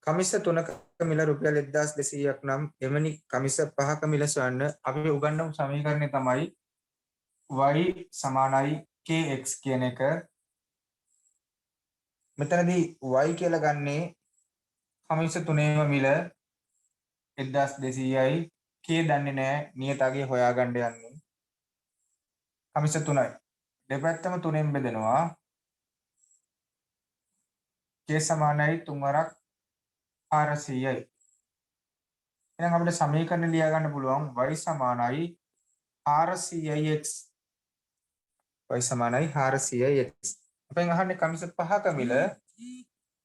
කමිස 3ක මිල රුපියල් 1200ක් නම් එවැනි කමිස 5ක මිල සොයන්න අපි උගන්වපු සමීකරණය තමයි y සමානයි kx කියන එක. මෙතනදී y කියලා ගන්නේ කමිස 3ේම මිල 1200යි. k දන්නේ නැහැ. නියත අගය හොයාගන්න යන්නේ. කමිස 3යි. දෙපැත්තම 3ෙන් බෙදෙනවා. k සමානයි 3 වරක් 400යි. එහෙනම් අපිට සමීකරණ ලියා ගන්න පුළුවන් y සමානයි 400x. y සමානයි 400x. අපෙන් අහන්නේ කමිස 5ක මිල.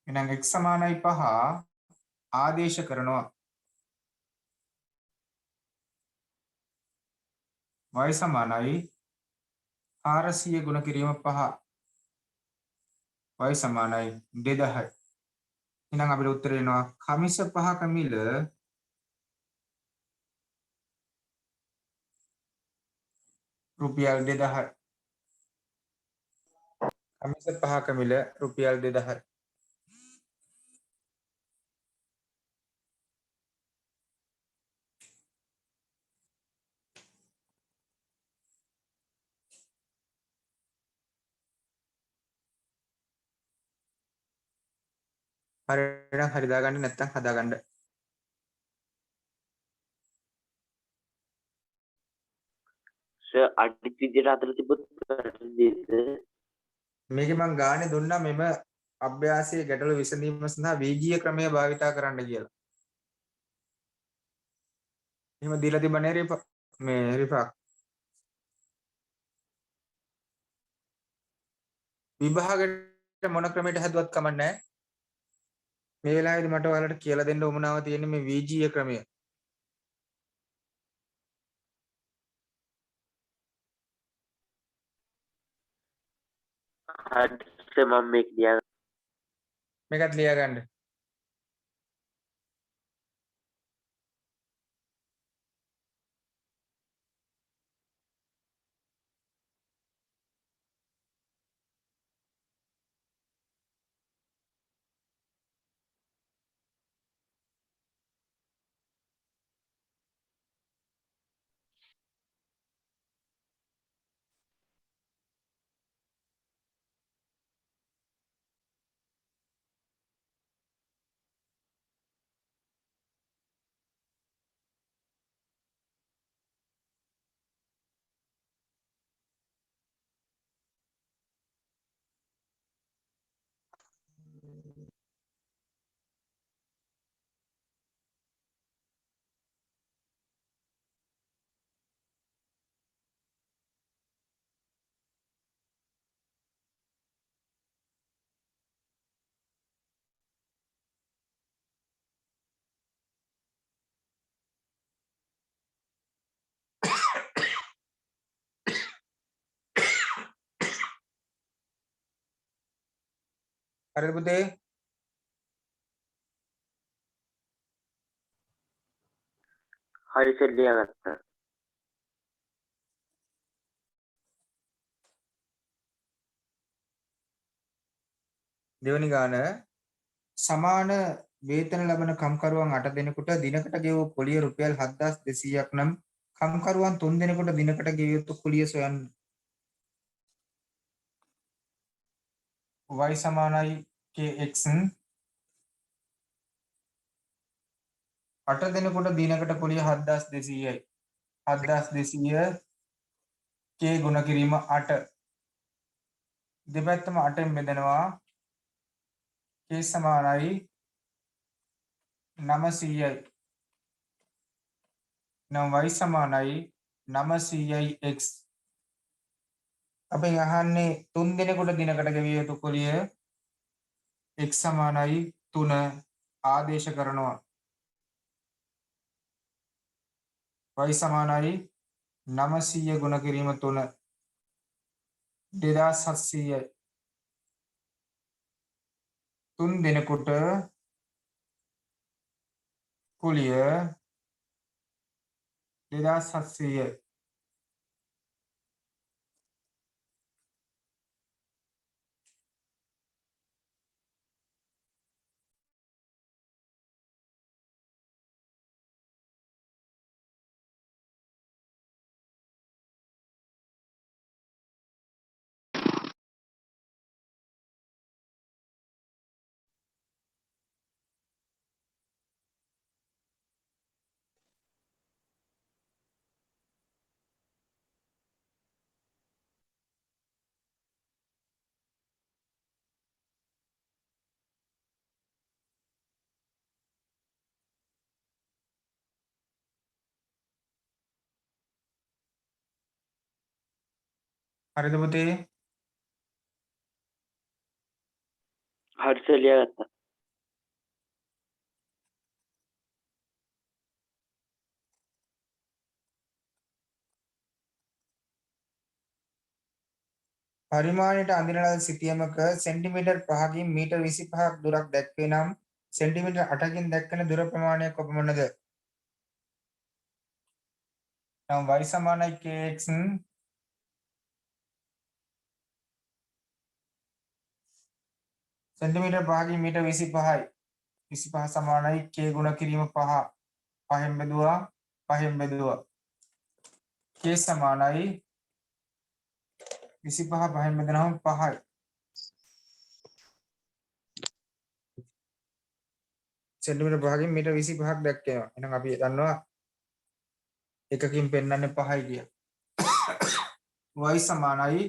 එහෙනම් x සමානයි 5 ආදේශ කරනවා. y සමානයි 400 ගුණ කිරීම 5. y සමානයි 2000යි. එහෙනම් අපිට උත්තරේ එනවා කමිස 5ක මිල රුපියල් 2000යි. කමිස 5ක මිල රුපියල් 2000යි. හරිනම් හරි දාගන්න නැත්නම් හදාගන්න. සර් අනිත් විදියට අතර තිබ්බොත් වැරදිද? මේකේ මං ගානේ දුන්නා මෙම අභ්‍යාසයේ ගැටළු විසඳීම සඳහා වේගීය ක්‍රමය භාවිතා කරන්න කියලා. එහෙම දීලා තිබ්බනේ රිෆා. විභාගයට මොන ක්‍රමයට හැදුවත් කමක් නැහැ. මේ වෙලාවේදී මට ඔයාලට කියලා දෙන්න උවමනාව තියෙන්නේ මේ වේගීය ක්‍රමය. හරි මම මේක ලියා මේකත් ලියා ගන්න. හරිද පුතේ? හරි සර් ලියාගත්තා. දෙවනි ගාන සමාන වේතන ලබන කම්කරුවන් 8 දෙනෙකුට දිනකට ගෙවූ කුලිය රුපියල් 7200ක් නම් කම්කරුවන් 3 දෙනෙකුට දිනකට ගෙවිය යුතු කුලිය සොයන්න. y සමානයි kx 8 දෙනෙකුට දිනකට කුලිය 7200යි. 7200 k ගුණ කිරීම 8. දෙපැත්තම 8ෙන් බෙදෙනවා. k සමානයි 900යි. නම් y සමානයි 900x. අපෙන් අහන්නේ 3 දිනකට දිනකට ගෙවිය යුතු කුලිය x සමානයි 3 ආදේශ කරනවා. y සමානයි 900 ගුණ කිරීම 3 2700යි. 3 දිනකට කුලිය 2700යි. හරිද පුතේ? හරි සර් ලියාගත්තා. පරිමාණයට අඳින ලද සිතියමක සෙන්ටිමීටර් 5කින් මීටර් 25ක් දුරක් දැක්වේ නම් සෙන්ටිමීටර් 8කින් දැක්වෙන දුර ප්‍රමාණය කොපමණද? නම් y සමානයි kx සෙන්ටිමීටර් 5කින් මීටර් 25යි. 25 සමානයි k ගුණ කිරීම 5. 5න් බෙදුවා 5න් බෙදුවා. k සමානයි 25 5න් බෙදනම 5යි. Centimetre 5කින් metre 25ක් දැක්කේනවා. එහෙනම් අපි දන්නවා එකකින් පෙන්වන්නේ 5යි කියලා. y සමානයි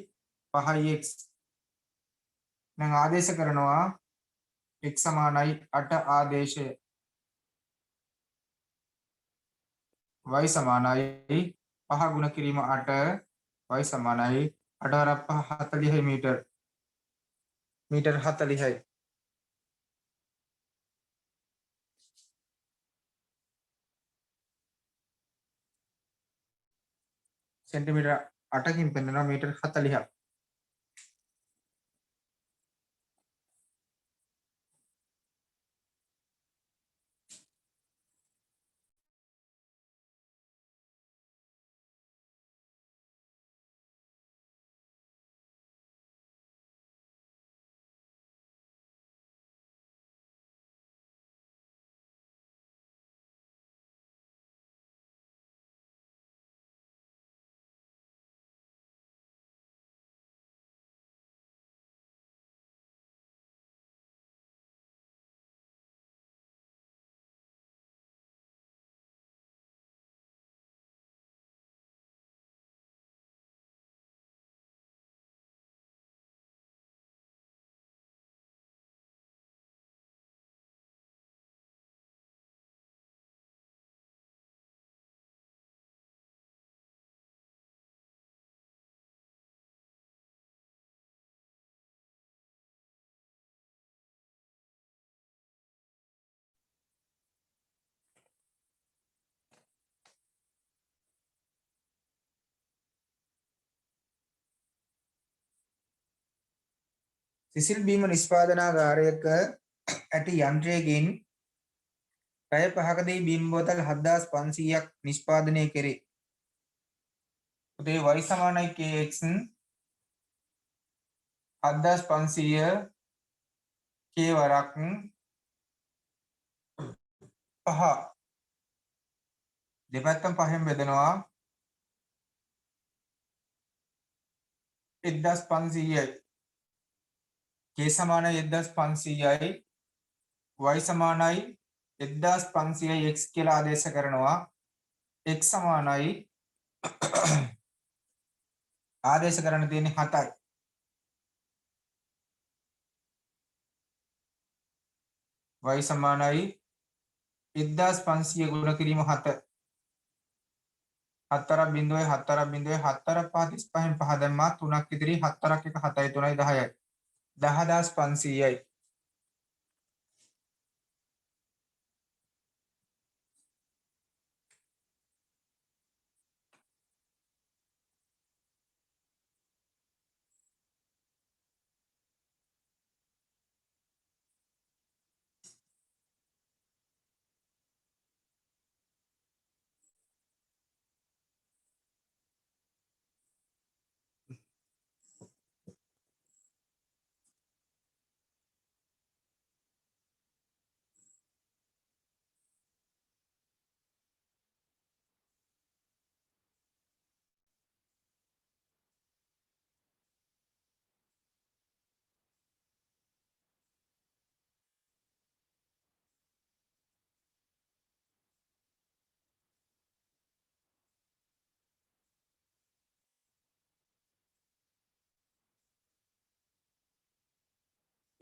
5x. දැන් ආදේශ කරනවා x සමානයි 8 ආදේශය. y සමානයි 5 ගුණ කිරීම 8 y සමානයි 8 වරක් 5 40 මීටර. මීටර 40යි. සෙන්ටිමීටර 8කින් පෙන්වනවා මීටර 40ක්. සිසිල් බීම නිෂ්පාදනාගාරයක ඇති යන්ත්‍රයකින් පැය 5කදී බීම් බෝතල් 7500ක් නිෂ්පාදනය කෙරේ. උදේ y සමානයි kx 7500 k වරක් 5 දෙපැත්තම 5න් බෙදනවා 1500යි. k සමානයි 1500යි y සමානයි 1500යි x කියලා ආදේශ කරනවා. x සමානයි ආදේශ කරන්න තියෙන්නේ 7යි. y සමානයි 1500 ගුණ කිරීම 7. 4ක් බිඳුවේ 4ක් බිඳුවේ 4ක් 5 35න් 5 දැම්මා 3ක් ඉදිරි 4ක් 1 7යි 3යි 10යි 10500යි.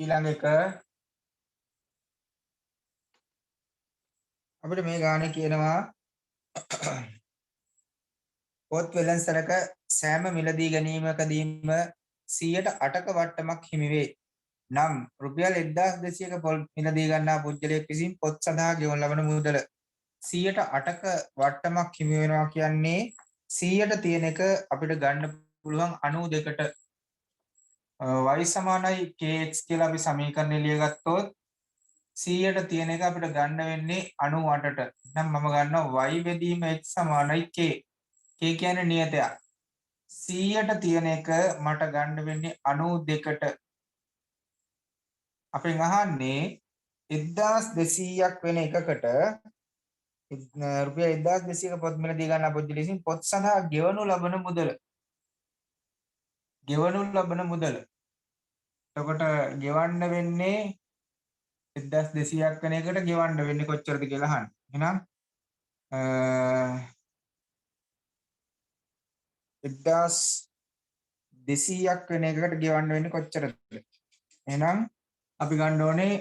ඊළඟ එක අපිට මේ ගානේ කියනවා පොත් වෙළඳසැලක සෑම මිලදී ගැනීමකදීම 108ක වට්ටමක් හිමි වේ. නම් රුපියල් 1200ක පොත් මිලදී ගන්නා පුද්ගලයෙක් විසින් පොත් සඳහා ගෙවන ලබන මුදල 108ක වට්ටමක් හිමි වෙනවා කියන්නේ 100ට තියෙන එක අපිට ගන්න පුළුවන් 92ට y සමානයි kx කියලා අපි සමීකරණය ලියගත්තොත් 100ට තියෙන එක අපිට ගන්න වෙන්නේ 98ට. එහෙනම් මම ගන්නවා y බෙදීම x සමානයි k. k කියන්නේ නියතයක්. 100ට තියෙන එක මට ගන්න වෙන්නේ 92ට. අපෙන් අහන්නේ 1200ක් වෙන එකකට රුපියල් 1200ක පොත් මිලදී ගන්න පුද්ගලයා විසින් පොත් සඳහා ගෙවනු ලබන මුදල. එතකොට ගෙවන්න වෙන්නේ 1200ක් වෙන එකට ගෙවන්න වෙන්නේ කොච්චරද කියලා අහන්න. එහෙනම් 1200ක් වෙන එකකට ගෙවන්න වෙන්නේ කොච්චරද? එහෙනම් අපි ගන්න ඕනේ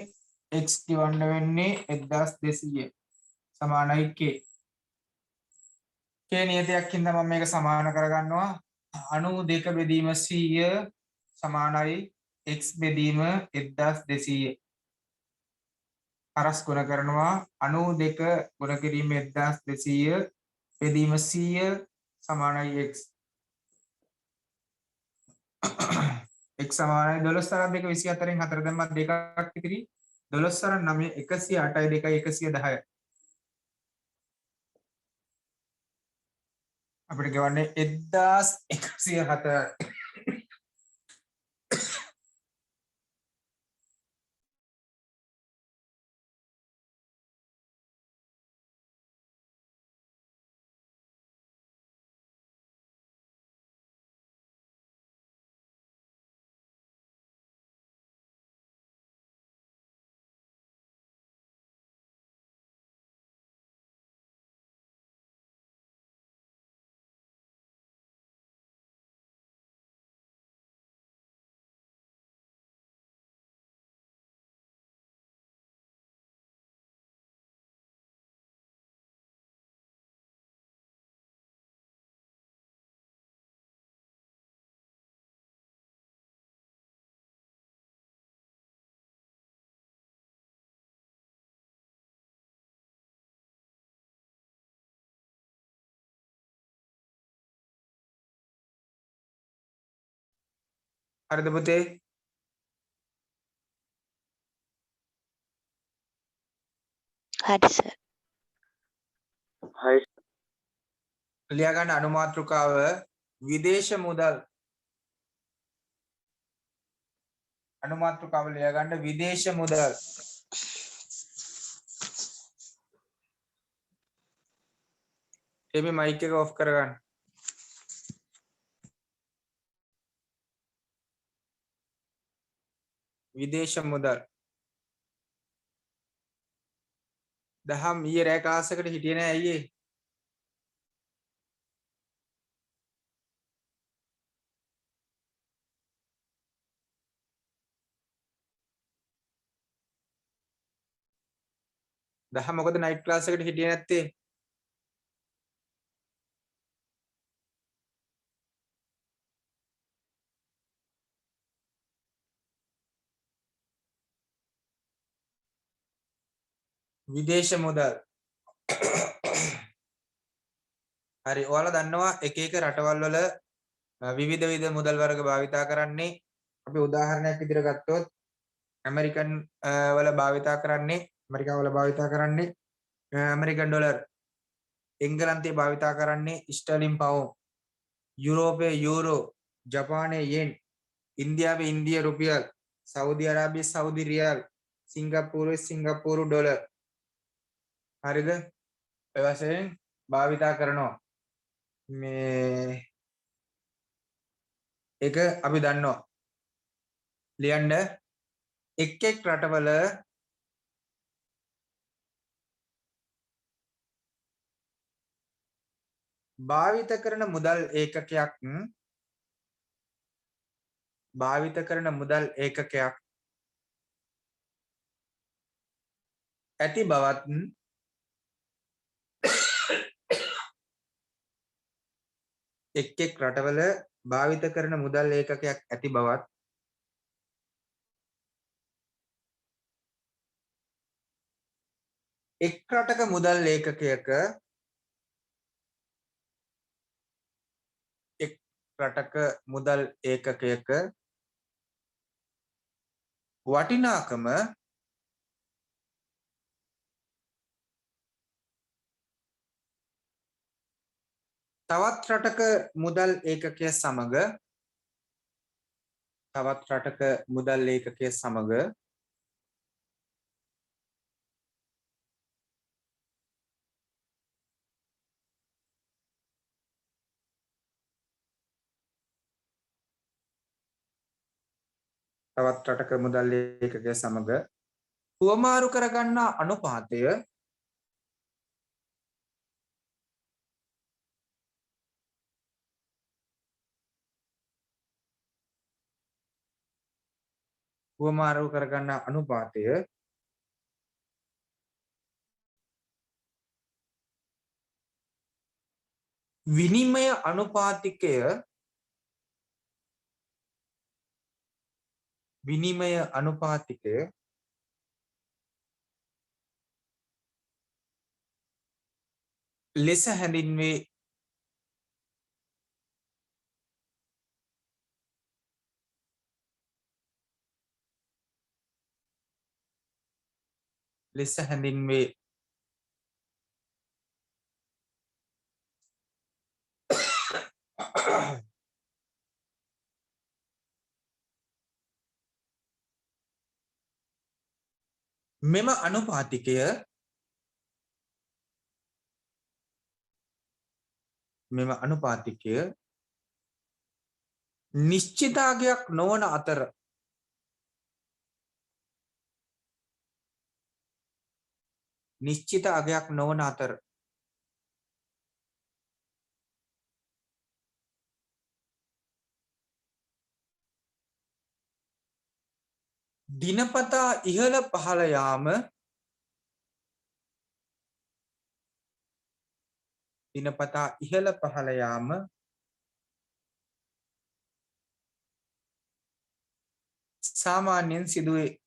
x ගෙවන්න වෙන්නේ 1200 සමානයි k. k නියතයක් හින්දා මම මේක සමාන කරගන්නවා 92 බෙදීම 100 සමානයි x බෙදීම 1200. අරස් ගුණ කරනවා 92 ගුණ කිරීම 1200 බෙදීම 100 සමානයි x. x සමානයි 12 තරම් 2 24න් 4 දැම්මත් දෙකක් ඉතිරි 12 තරම් 9 108යි 2යි 110යි. අපිට ගෙවන්නේ 1107. හරිද පුතේ? හරි සර්. හරි ලියා ගන්න අනුමාත්‍රකාව විදේශ මුදල්. අනුමාත්‍රකාව ලියා ගන්න විදේශ මුදල්. එමේ මයික් එක ඔෆ් කරගන්න. විදේශ මුදල්. දහම් ඊයේ රෑ ක්ලාස් එකට හිටියේ නෑ අයියේ. දහම් මොකද නයිට් ක්ලාස් එකට හිටියේ නැත්තේ? විදේශ මුදල්. හරි ඔයාලා දන්නවා එක එක රටවල් වල විවිධ මුදල් වර්ග භාවිතා කරන්නේ. අපි උදාහරණයක් විදිහට ගත්තොත් ඇමරිකන් වල භාවිතා කරන්නේ ඇමරිකන් ඩොලර්. එංගලන්තයේ භාවිතා කරන්නේ ස්ටර්ලින් පවුන්ඩ්. යුරෝපයේ යූරෝ, ජපානයේ යෙන්, ඉන්දියාවේ ඉන්දිය රුපියල්, සෞදි අරාබියේ සෞදි රියල්, සිංගප්පූරුවේ සිංගප්පූරු ඩොලර්. හරිද? ඒ වශයෙන් භාවිතා කරනවා. මේ එක අපි දන්නවා. ලියන්න එක් එක් රටවල භාවිත කරන මුදල් ඒකකයක් ඇති බවත් එක් රටවල භාවිත කරන මුදල් ඒකකයක් ඇති බවත් එක් රටක මුදල් ඒකකයක එක් රටක මුදල් ඒකකයක වටිනාකම තවත් රටක මුදල් ඒකකය සමග තවත් රටක මුදල් ඒකකය සමග තවත් රටක මුදල් ඒකකය සමග හුවමාරු කරගන්නා අනුපාතය හුවමාරු කරගන්නා අනුපාතය විනිමය අනුපාතිකය ලෙස හැඳින්වේ. ලෙස හැඳින්වේ. මෙම අනුපාතිකය නිශ්චිතාගයක් නොවන අතර නිශ්චිත අගයක් නොවන අතර දිනපතා ඉහළ පහළ යාම දිනපතා ඉහළ පහළ යාම සාමාන්‍යයෙන් සිදුවේ.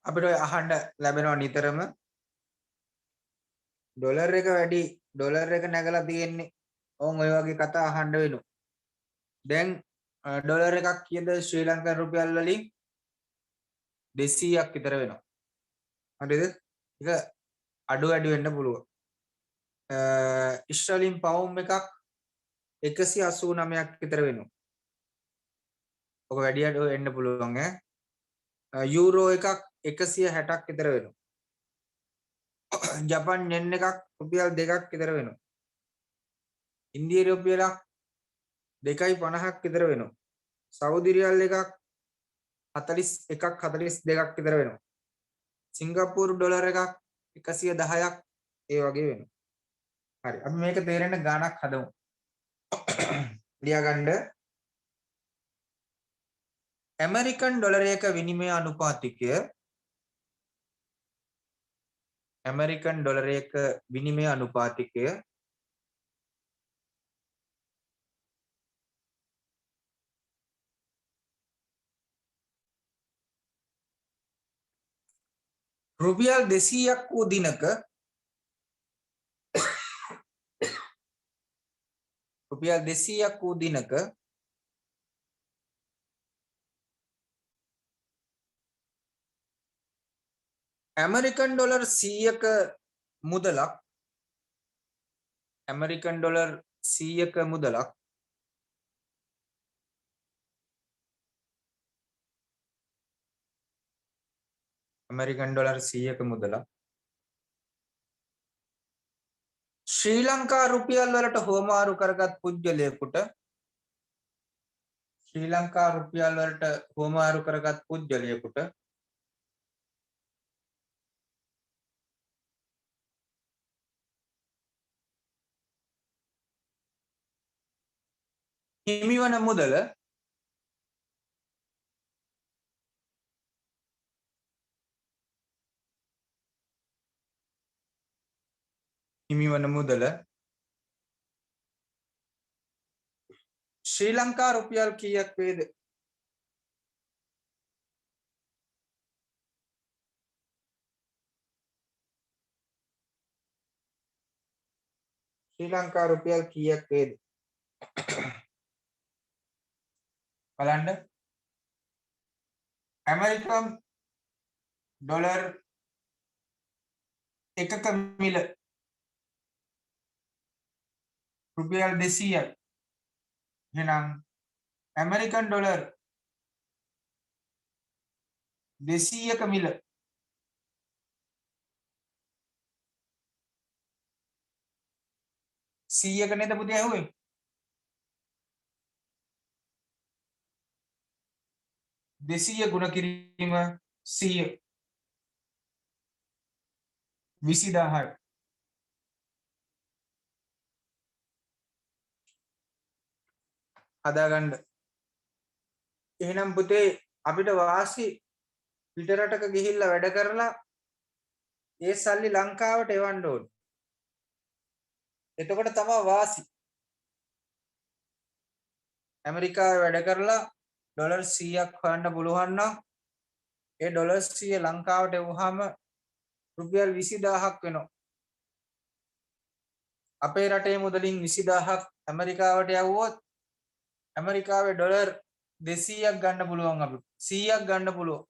අපිට ඔය අහන්න ලැබෙනවා නිතරම ඩොලර් එක වැඩි ඩොලර් එක නැගලා තියෙන්නේ. ඕන් ඔය වගේ කතා අහන්න වෙනවා. දැන් ඩොලර් එකක් කීයද ශ්‍රී ලංකා රුපියල් වලින් 200ක් විතර වෙනවා. හරිද? ඒක අඩු වැඩි වෙන්න පුළුවන්. ඉස්රාලින් පවුම් එකක් 189ක් විතර වෙනවා. ඔක වැඩි අඩු වෙන්න පුළුවන් ඈ. යූරෝ එකක් 160ක් විතර වෙනවා. ජපන් යෙන් එකක් රුපියල් 2ක් විතර වෙනවා. ඉන්දිය රුපියලක් 2.50ක් විතර වෙනවා. සෞදි රියල් එකක් 41ක් 42ක් විතර වෙනවා. සිංගප්පූරු ඩොලර් එකක් 110ක් ඒ වගේ වෙනවා. හරි. අපි මේක තේරෙන්න ගාණක් හදමු. ලියාගන්න ඇමරිකන් ඩොලරයක විනිමය අනුපාතිකය ඇමරිකන් ඩොලරයක විනිමය අනුපාතිකය රුපියල් 200ක් වූ දිනක රුපියල් 200ක් වූ දිනක ඇමරිකන් ඩොලර් 100ක මුදලක් ඇමරිකන් ඩොලර් 100ක මුදලක් ඇමරිකන් ඩොලර් 100ක මුදලක් ශ්‍රී ලංකා රුපියල් වලට හෝමාරු කරගත් පුද්ගලයෙකුට ශ්‍රී ලංකා රුපියල් වලට හෝමාරු කරගත් පුද්ගලයෙකුට හිමිවන මුදල ශ්‍රී ලංකා රුපියල් කීයක් වේද? ශ්‍රී ලංකා රුපියල් කීයක් වේද? බලන්න. ඇමරිකන් ඩොලර් එකක මිල රුපියල් 200යි. එහෙනම් ඇමරිකන් ඩොලර් 200ක මිල සීයක නේද පුතේ ඇහුවේ? දෙසීය ගුණ කිරීම 100 20000යි. හදාගන්න. එහෙනම් පුතේ අපිට වාසි පිටරටක ගිහිල්ලා වැඩ කරලා ඒ සල්ලි ලංකාවට එවන්න ඕනේ. එතකොට තමයි වාසි. ඇමරිකාවේ වැඩ කරලා ඩොලර් 100ක් හොයන්න පුළුවන් නම් ඒ ඩොලර් 100 ලංකාවට එවුවාම රුපියල් 20000ක් වෙනවා. අපේ රටේ මුදලින් 20000ක් ඇමරිකාවට යවුවොත් ඇමරිකාවේ ඩොලර් 200ක් ගන්න පුළුවන් අපිට. 100ක් ගන්න පුළුවන්.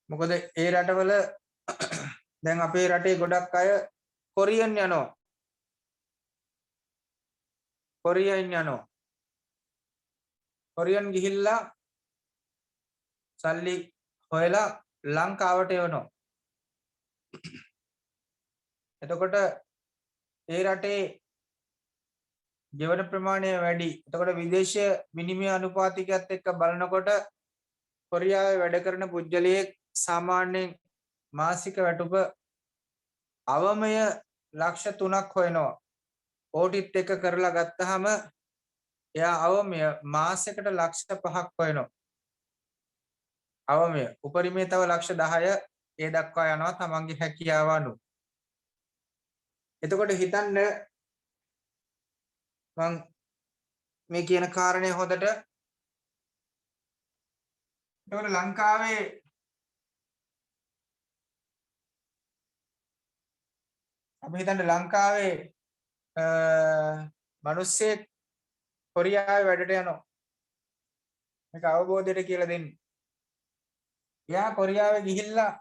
මොකද ඒ රටවල දැන් අපේ රටේ ගොඩක් අය කොරියන් යනවා. කොරියන් ගිහිල්ලා සල්ලි හොයලා ලංකාවට එවනවා. එතකොට ඒ රටේ ජීවන ප්‍රමාණය වැඩි. එතකොට විදේශීය විනිමය අනුපාතිකයත් එක්ක බලනකොට කොරියාවේ වැඩ කරන පුජ්‍යලයේ සාමාන්‍යයෙන් මාසික වැටුප අවමය ලක්ෂ 3ක් හොයනවා. ඕටිත් එක කරලා ගත්තාම එයා අවමය මාසයකට ලක්ෂ 5ක් හොයනවා. අවමය උපරිමයේ තව ලක්ෂ 10 ඒ දක්වා යනවා තමන්ගේ හැකියාව අනුව. එතකොට හිතන්න මම මේ කියන කාරණේ හොඳට එතකොට ලංකාවේ අපි හිතන්න ලංකාවේ මිනිස්සෙක් කොරියාවේ වැඩට යනවා. මේක අවබෝධයට කියලා දෙන්න. එයා කොරියාවේ ගිහිල්ලා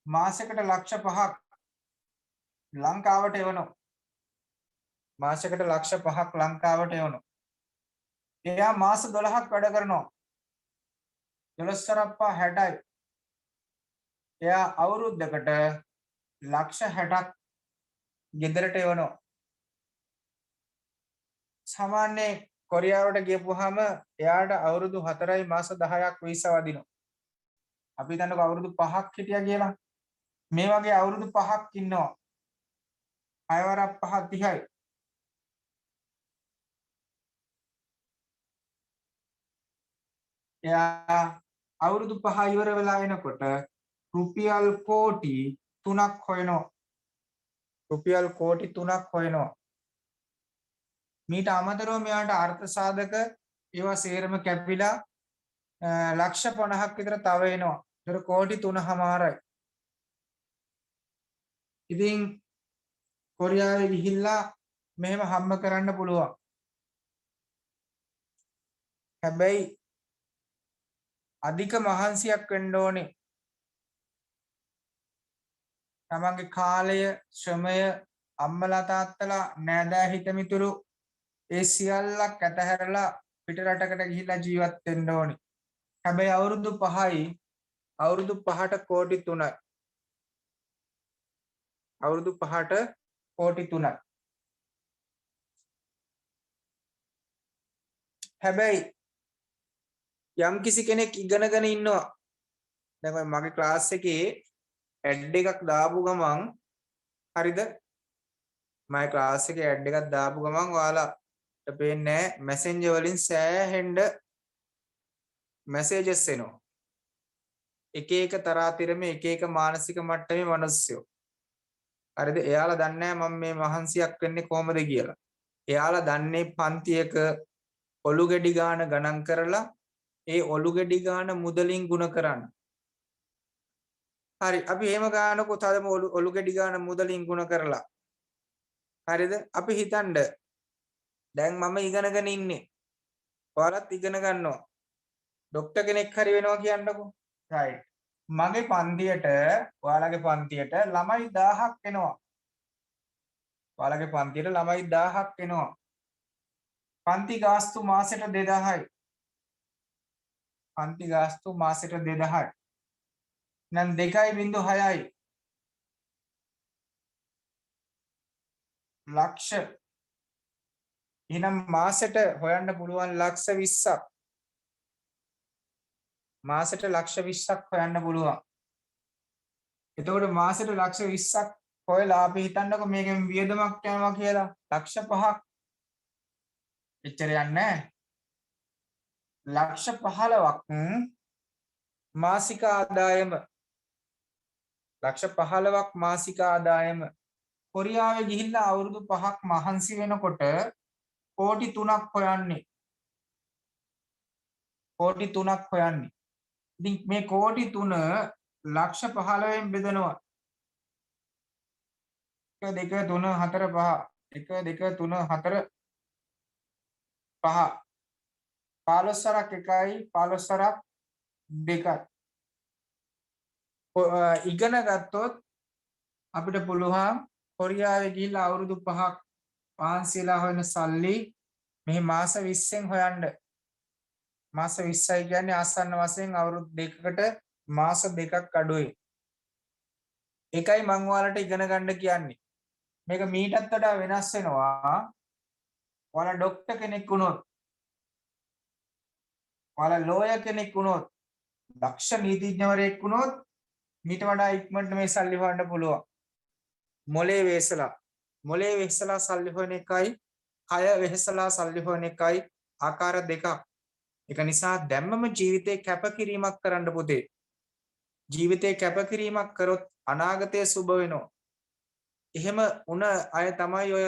මාසයකට ලක්ෂ 5ක් ලංකාවට එවනවා. මාසයකට ලක්ෂ 5ක් ලංකාවට එවනවා. එයා මාස 12ක් වැඩ කරනවා. 12 සරප්පා 60යි. එයා අවුරුද්දකට ලක්ෂ 60ක් ගෙදරට එවනවා. සාමාන්‍ය කොරියාවට ගියපුවාම එයාට අවුරුදු 4යි මාස 10ක් වීසා වදිනවා. අපි හිතන්නකෝ අවුරුදු 5ක් හිටියා කියලා. මේ වගේ අවුරුදු 5ක් ඉන්නවා. 6 වරක් 5 30යි. එයා අවුරුදු 5 ඉවර වෙලා එනකොට රුපියල් කෝටි 3ක් හොයනවා. රුපියල් කෝටි 3ක් හොයනවා. මීට අමතරව මෙයාට අර්ථ සාධක ඒවා සේරම කැපිලා ලක්ෂ 50ක් විතර තව එනවා. ඒතර කෝටි 3මාරයි. ඉතින් කොරියාවේ ගිහිල්ලා මෙහෙම හම්බ කරන්න පුළුවන්. හැබැයි අධික මහන්සියක් වෙන්න ඕනේ. තමන්ගේ කාලය, ශ්‍රමය, අම්මලා තාත්තලා, නෑදෑ හිතමිතුරු ඒ සියල්ලක් අතහැරලා පිට රටකට ගිහිල්ලා ජීවත් වෙන්න ඕනේ. හැබැයි අවුරුදු 5යි අවුරුදු 5ට කෝටි 3යි. අවුරුදු 5ට කෝටි 3යි. හැබැයි යම් කිසි කෙනෙක් ඉගෙනගෙන ඉන්නවා. දැන් මගේ ක්ලාස් එකේ ඇඩ් එකක් දාපු ගමන් හරිද? මම ක්ලාස් එකේ ඇඩ් එකක් දාපු ගමන් ඔයාලට පේන්නේ මැසෙන්ජර් වලින් සෑහෙන්න මැසේජස් එනවා. එක එක තරාතිරම එක එක මානසික මට්ටමේ මිනිස්සුયો. හරිද? එයාලා දන්නේ නැහැ මම මේ මහන්සියක් වෙන්නේ කොහොමද කියලා. එයාලා දන්නේ පන්තියක ඔලු ගෙඩි ගාන ගණන් කරලා ඒ ඔලු ගෙඩි ගාන මුදලින් ಗುಣ කරන්න. හරි අපි එහෙම ගානකො තදම ඔලු ගෙඩි ගාන මුදලින් ಗುಣ කරලා. හරිද? අපි හිතන්න දැන් මම ඉගෙනගෙන ඉන්නේ. ඔයාලත් ඉගෙන ගන්නවා. ડોක්ටර් කෙනෙක් හරි වෙනවා කියන්නකෝ. right. මගේ පන්තියට ඔයාලගේ පන්තියට ළමයි 1000ක් එනවා. ඔයාලගේ පන්තියට ළමයි 1000ක් එනවා. පන්ති ගාස්තු මාසෙට 2000යි. පන්ති ගාස්තු මාසෙට 2000යි. නම් 2.6යි. ලක්ෂ. එහෙනම් මාසෙට හොයන්න පුළුවන් ලක්ෂ 20ක්. මාසෙට ලක්ෂ 20ක් හොයන්න පුළුවන්. එතකොට මාසෙට ලක්ෂ 20ක් හොයලා අපි හිතන්නකො මේකෙන් වියදමක් යනවා කියලා ලක්ෂ 5ක්. එච්චර යන්නේ නැහැ. ලක්ෂ 15ක් මාසික ආදායම. ලක්ෂ 15ක් මාසික ආදායම. කොරියාවේ ගිහිල්ලා අවුරුදු 5ක් මහන්සි වෙනකොට කෝටි 3ක් හොයන්නේ. කෝටි 3ක් හොයන්නේ. ඉතින් මේ කෝටි 3 ලක්ෂ 15න් බෙදනවා. 1 2 3 4 5 1 2 3 4 5 15 සරක් 1යි 15 සරක් 2යි. ඉගෙන ගත්තොත් අපිට පුළුවන් කොරියාවේ ගිහිල්ලා අවුරුදු 5ක් පාන්සිලා හොයන සල්ලි මෙහි මාස 20න් හොයන්න. මාස 20යි කියන්නේ ආසන්න වශයෙන් අවුරුදු 2කට මාස 2ක් අඩුයි. ඒකයි මම ඔයාලට ඉගෙන ගන්න කියන්නේ. මේක මීටත් වඩා වෙනස් වෙනවා. ඔයාලා ડોක්ටර් කෙනෙක් වුණොත්, ඔයාලා ලෝයර් කෙනෙක් වුණොත්, දක්ෂ නීතිඥවරයෙක් වුණොත් මීට වඩා ඉක්මනට මේ සල්ලි හොයන්න පුළුවන්. මොලේ වෙහෙසලා සල්ලි හොයන එකයි, කය වෙහෙසලා සල්ලි හොයන එකයි ආකාර දෙකක්. ඒක නිසා දැම්මම ජීවිතේ කැපකිරීමක් කරන්න පුතේ. ජීවිතේ කැපකිරීමක් කරොත් අනාගතය සුබ වෙනවා. එහෙම උන අය තමයි ඔය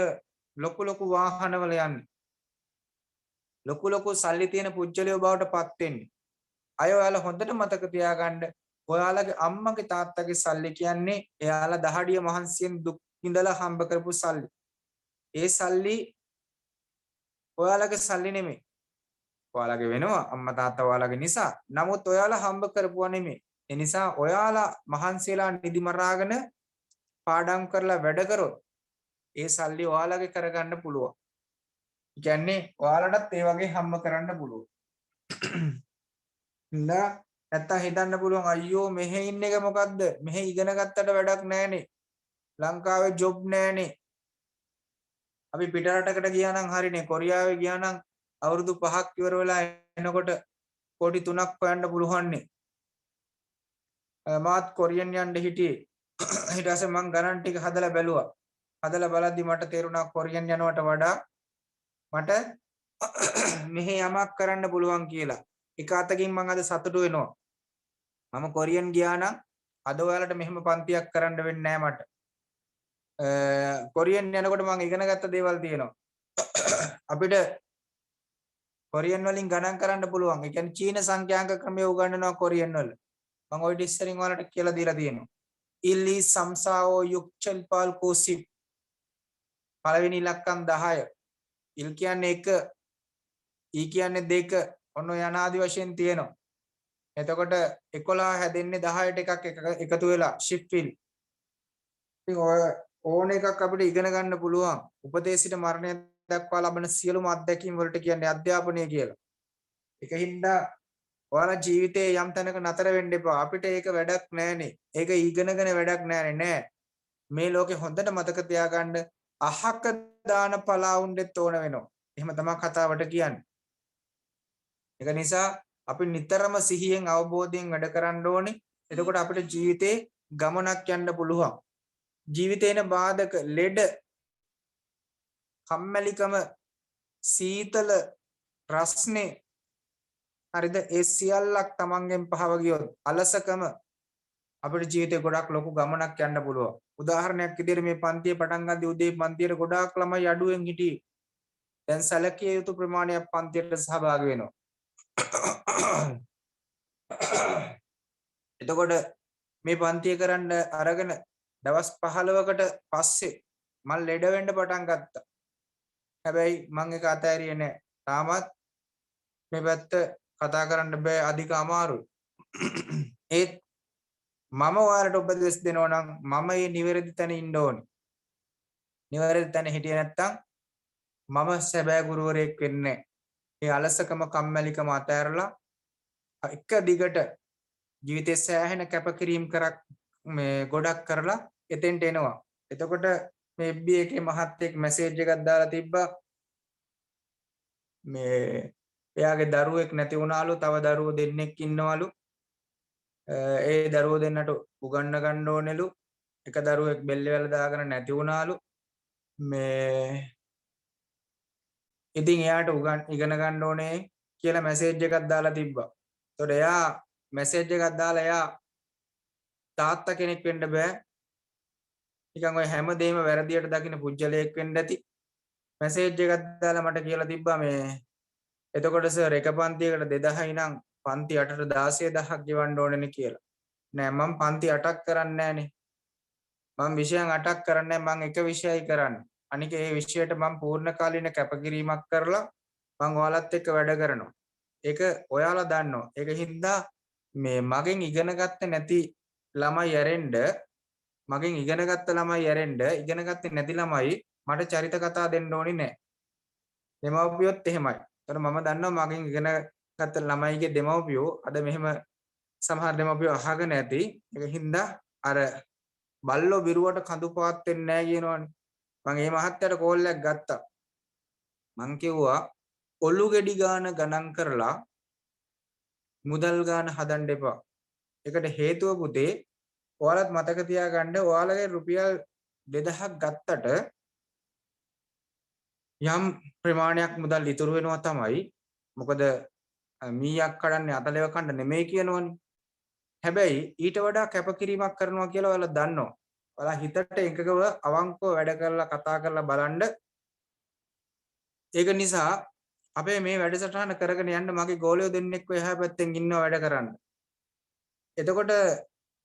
ලොකු වාහනවල යන්නේ. ලොකු සල්ලි තියෙන පුජ්‍යලියෝ බවට පත් වෙන්නේ. අය ඔයාලා හොඳට මතක තියාගන්න. ඔයාලගේ අම්මගේ තාත්තගේ සල්ලි කියන්නේ එයාලා දහඩිය මහන්සියෙන් දුක් විඳලා හම්බ කරපු සල්ලි. ඒ සල්ලි ඔයාලගේ සල්ලි නෙමෙයි. ඔයාලගේ වෙනවා අම්මා තාත්තා ඔයාලගේ නිසා. නමුත් ඔයාලා හම්බ කරපුවා නෙමෙයි. ඒ නිසා ඔයාලා මහන්සියලා නිදි මරාගෙන පාඩම් කරලා වැඩ කරොත් ඒ සල්ලි ඔයාලගේ කරගන්න පුළුවන්. ඒ කියන්නේ ඔයාලටත් ඒ වගේ හම්බ කරන්න පුළුවන්. නැත්තම් හිතන්න පුළුවන් අයියෝ මෙහෙ ඉන්න එක මොකද්ද? මෙහෙ ඉගෙන ගත්තට වැඩක් නැහනේ. ලංකාවේ ජොබ් නැහනේ. අපි පිට රටකට ගියා නම් හරිනේ. කොරියාවේ ගියා නම් අවුරුදු 5ක් ඉවර වෙලා එනකොට කෝටි 3ක් හොයන්න පුළුවන්නේ. මාත් කොරියන් යන්න හිටියේ. ඊට පස්සේ මම ගණන් ටික හදලා බැලුවා. හදලා බලද්දි මට තේරුණා කොරියන් යනවට වඩා මට මෙහෙ යමක් කරන්න පුළුවන් කියලා. එක අතකින් මම අද සතුටු වෙනවා. මම කොරියන් ගියා නම් අද ඔයාලට මෙහෙම පන්තියක් කරන්න වෙන්නේ නැහැ මට. කොරියන් යනකොට මම ඉගෙන ගත්ත දේවල් තියෙනවා. අපිට කොරියන් වලින් ගණන් කරන්න පුළුවන්. ඒ කියන්නේ චීන සංඛ්‍යාංක ක්‍රමය උගන්වනවා කොරියන් වල. මම ඔය ඩිස්සරින් වලට කියලා දීලා තියෙනවා. ඉල්ලි සම්සාවෝ යුක්චල්පාල් කෝසි. පළවෙනි ඉලක්කම් 10. ඉල් කියන්නේ 1, ඊ කියන්නේ 2. ඔන්න යනාදි වශයෙන් තියෙනවා. එතකොට 11 හැදෙන්නේ 10ට එකක් එකතු වෙලා shift wheel. ඉතින් ඔය ඕන එකක් අපිට ඉගෙන ගන්න පුළුවන්. උපදේශිත මරණය දක්වා ලබන සියලුම අත්දැකීම් වලට කියන්නේ අධ්‍යාපනය කියලා. ඒකින්ද ඔයාලා ජීවිතේ යම් තැනක නතර වෙන්න එපා. අපිට ඒක වැඩක් නෑනේ. ඒක ඉගෙනගෙන වැඩක් නෑනේ නෑ. මේ ලෝකේ හොඳට මතක තියාගන්න අහක දාන පලාවුන්ඩෙත් ඕන වෙනවා. එහෙම තමයි කතාවට කියන්නේ. ඒක නිසා අපි නිතරම සිහියෙන් අවබෝධයෙන් වැඩ කරන්න ඕනේ. එතකොට අපිට ජීවිතේ ගමනක් යන්න පුළුවන්. ජීවිතේන බාධක ලෙඩ කම්මැලිකම සීතල රස්නේ හරිද ඒ සියල්ලක් තමන්ගෙන් පහව ගියොත් අලසකම අපේ ජීවිතේ ගොඩක් ලොකු ගමනක් යන්න පුළුවන්. උදාහරණයක් විදිහට මේ පන්තිය පටන් ගද්දී උදේ පන්තියට ගොඩාක් ළමයි අඩුවෙන් හිටියේ. දැන් සැලකිය යුතු ප්‍රමාණයක් පන්තියට සහභාගී වෙනවා. එතකොට මේ පන්තිය කරන්න අරගෙන දවස් 15කට පස්සේ මම ලෙඩ වෙන්න පටන් ගත්තා. හැබැයි මම ඒක අතහැරියේ නැහැ. තාමත් මේ පැත්ත කතා කරන්න බෑ අධික අමාරුයි. ඒත් මම ඔයාලට උපදෙස් දෙනවා නම් මම මේ නිවැරදි තැන ඉන්න ඕනේ. නිවැරදි තැන හිටියේ නැත්තම් මම සැබෑ ගුරුවරයෙක් වෙන්නේ නැහැ. මේ අලසකම කම්මැලිකම අතහැරලා එක දිගට ජීවිතේ සෑහෙන කැපකිරීම කරක් මේ ගොඩක් කරලා එතෙන්ට එනවා. එතකොට මේ FB එකේ මහත්තයෙක් මැසේජ් එකක් දාලා තිබ්බා මේ එයාගේ දරුවෙක් නැති වුණාලු තව දරුවෝ දෙන්නෙක් ඉන්නවලු. ඒ දරුවෝ දෙන්නට උගන්න ගන්න ඕනෙලු. එක දරුවෙක් බෙල්ලේ වල දාගෙන නැති වුණාලු. මේ ඉතින් එයාට ඉගෙන ගන්න ඕනේ කියලා මැසේජ් එකක් දාලා තිබ්බා. එතකොට එයා මැසේජ් එකක් දාලා එයා තාත්තා කෙනෙක් වෙන්න බෑ. නිකන් ඔය හැමදේම වැරදියට දකින්න පුජ්‍යලයක් වෙන්න ඇති. මැසේජ් එකක් දාලා මට කියලා තිබ්බා මේ එතකොට සර් එක පන්තියකට 2000යි නම් පන්ති 8ට 16000ක් ගෙවන්න ඕනේනේ කියලා. නෑ මම පන්ති 8ක් කරන්නේ නෑනේ. මම විෂයන් 8ක් කරන්නේ නෑ මම එක විෂයයි කරන්නේ. අනික ඒ විෂයට මම පූර්ණ කාලීන කැපකිරීමක් කරලා මම ඔයාලත් එක්ක වැඩ කරනවා. ඒක ඔයාලා දන්නවා. ඒක හින්දා මේ මගෙන් ඉගෙන ගත්තේ නැති ළමයි ඇරෙන්න මගෙන් ඉගෙන ගත්ත ළමයි ඇරෙන්න ඉගෙන ගත්තේ නැති ළමයි මට චරිත කතා දෙන්න ඕනේ නෑ. දෙමව්පියොත් එහෙමයි. ඒතර මම දන්නවා මගෙන් ඉගෙන ගත්ත ළමයිගේ දෙමව්පියෝ අද මෙහෙම සමහර දෙමව්පියෝ අහගෙන ඇති. ඒක හින්දා අර බල්ලෝ බිරුවට කඳු පාත් වෙන්නේ නැහැ කියනවනේ. මම මේ මහත්තයාට කෝල් එකක් ගත්තා. මං කිව්වා ඔලු ගෙඩි ගණන් කරලා මුදල් ගන්න හදන්න එපා. ඒකට හේතුව පුතේ ඔයාලත් මතක තියාගන්න ඔයාලගේ රුපියල් 2000ක් ගත්තට යම් ප්‍රමාණයක් මුදල් ඉතුරු වෙනවා තමයි. මොකද මීයක් කඩන්නේ අතලෙව කන්න නෙමෙයි කියනවනේ. හැබැයි ඊට වඩා කැපකිරීමක් කරනවා කියලා ඔයාලා දන්නවා. ඔයාලා හිතට එකකව අවංකව වැඩ කරලා කතා කරලා බලන්න. ඒක නිසා අපේ මේ වැඩසටහන කරගෙන යන්න මගේ ගෝලියෝ දෙන්නෙක් ඔය එහා පැත්තෙන් ඉන්නවා වැඩ කරන්න. එතකොට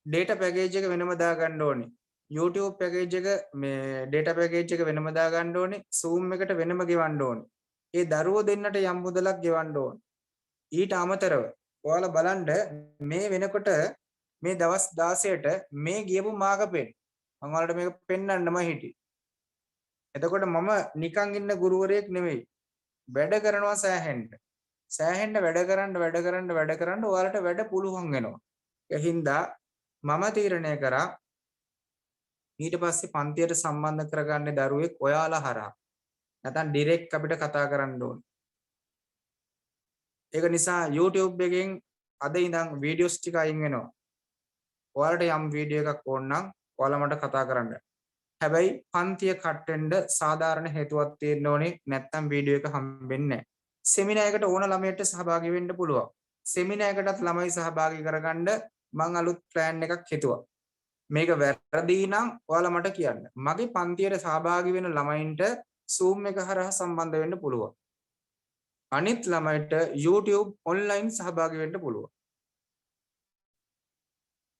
data package එක වෙනම දා ගන්න ඕනේ. YouTube package එක මේ data package එක වෙනම දා ගන්න ඕනේ. Zoom එකට වෙනම ගෙවන්න ඕනේ. ඒ දරුවෝ දෙන්නට යම් මුදලක් ගෙවන්න ඕනේ. ඊට අමතරව ඔයාලා බලන්න මේ වෙනකොට මේ දවස් 16ට මේ ගියපු මාකපෙන් මම ඔයාලට මේක පෙන්වන්නම හිටියේ. එතකොට මම නිකන් ඉන්න ගුරුවරයෙක් නෙවෙයි. වැඩ කරනවා සෑහෙන්න වැඩ කරන්න ඔයාලට වැඩ පුළුවන් වෙනවා. ඒ හින්දා මම තීරණය කරා ඊට පස්සේ පන්තියට සම්බන්ධ කරගන්න දරුවෙක් ඔයාලා හරහා. නැත්නම් ඩිරෙක්ට් අපිට කතා කරන්න ඕනේ. ඒක නිසා YouTube එකෙන් අද ඉඳන් වීඩියෝස් ටික අයින් වෙනවා. ඔයාලට යම් වීඩියෝ එකක් ඕන නම් ඔයාලා මට කතා කරන්න. හැබැයි පන්තිය කට් වෙන්න සාධාරණ හේතුවක් තියෙන්න ඕනේ. නැත්නම් වීඩියෝ එක හම්බෙන්නේ නැහැ. සෙමිනාර් එකට ඕන ළමයට සහභාගී වෙන්න පුළුවන්. සෙමිනාර් එකටත් ළමයි සහභාගී කරගන්න මම අලුත් ප්ලෑන් එකක් හිතුවා. මේක වැරදි නම් ඔයාලා මට කියන්න. මගේ පන්තියට සහභාගී වෙන ළමයින්ට Zoom එක හරහා සම්බන්ධ වෙන්න පුළුවන්. අනිත් ළමයිට YouTube online සහභාගී වෙන්න පුළුවන්.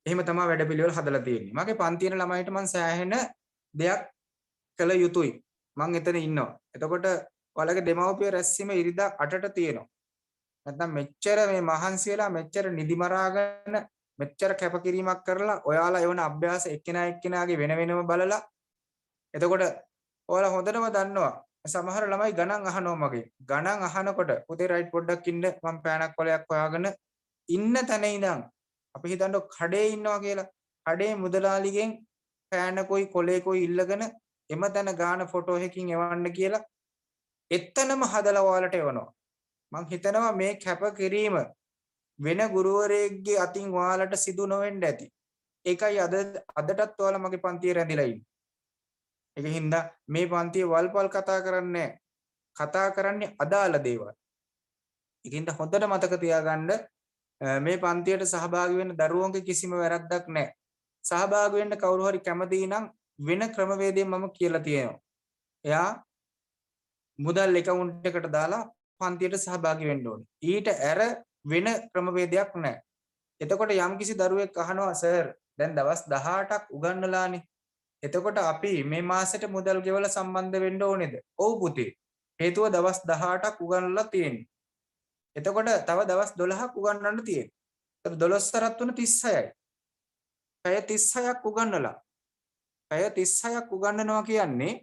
එහෙම තමයි වැඩපිළිවෙල හදලා තියෙන්නේ. මගේ පන්තියේ ළමයිට මම සෑහෙන දෙයක් කළ යුතුයි. මම එතන ඉන්නවා. එතකොට ඔයාලගේ දෙමව්පිය රැස්වීම ඉරිදා 8ට තියෙනවා. නැත්නම් මෙච්චර මේ මහන්සි වෙලා මෙච්චර නිදි මරාගෙන මෙච්චර කැපකිරීමක් කරලා ඔයාලා එවන අභ්‍යාස එක්කෙනාගේ වෙන වෙනම බලලා එතකොට ඔයාලා හොඳටම දන්නවා සමහර ළමයි ගණන් අහනවා මගේ. ගණන් අහනකොට පුතේ රයිට් පොඩ්ඩක් ඉන්න මම පෑනක් කොලයක් හොයාගෙන ඉන්න තැන ඉඳන් අපි හිතන්නේ කඩේ ඉන්නවා කියලා. කඩේ මුදලාලිගෙන් පෑනකොයි කොලේකොයි ඉල්ලගෙන එම තැන ගාන ෆොටෝ එකකින් එවන්න කියලා එතනම හදලා ඔයාලට එවනවා. මං හිතනවා මේ කැපකිරීම වෙන ගුරුවරයෙක්ගේ අතින් ඔයාලට සිදු නොවෙන්න ඇති. ඒකයි අදටත් ඔයාලා මගේ පන්තියේ රැඳිලා ඉන්නේ. ඒකින්ද මේ පන්තියේ වල්පල් කතා කරන්නේ අදාළ දේවල්. ඒකින්ද හොඳට මතක තියාගන්න මේ පන්තියට සහභාගී වෙන්න දරුවන්ගේ කිසිම වැරද්දක් නැහැ. සහභාගී වෙන්න කවුරු හරි කැමති නම් වෙන ක්‍රමවේදයෙන් මම කියලා තියෙනවා. එයා මුදල් account එකට දාලා පන්තියට සහභාගී වෙන්න ඕනේ. ඊට ඇර වෙන ක්‍රමවේදයක් නැහැ. එතකොට යම්කිසි දරුවෙක් අහනවා සර් දැන් දවස් 18ක් උගන්වලානේ. එතකොට අපි මේ මාසෙට මුදල් ගෙවලා සම්බන්ධ වෙන්න ඕනේද? ඔව් පුතේ. හේතුව දවස් 18ක් උගන්වලා තියෙන්නේ. එතකොට තව දවස් 12ක් උගන්වන්න තියෙනවා. එතකොට 12 තරත් 36යි. පැය 36ක් උගන්වලා. පැය 36ක් උගන්වනවා කියන්නේ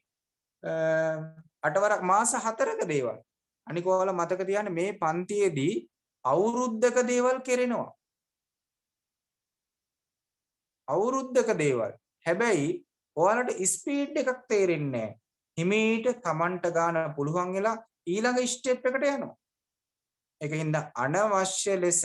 අටවරක් මාස 4ක දේවල්. අනික ඔයාලා මතක තියාගන්න මේ පන්තියේදී අවුරුද්දක දේවල් කෙරෙනවා. අවුරුද්දක දේවල්. හැබැයි ඔයාලට ස්පීඩ් එකක් තේරෙන්නේ නැහැ. හිමීට Tamanට ගන්න පුළුවන් වෙලා ඊළඟ ස්ටෙප් එකට යනවා. ඒකින්ද අනවශ්‍ය ලෙස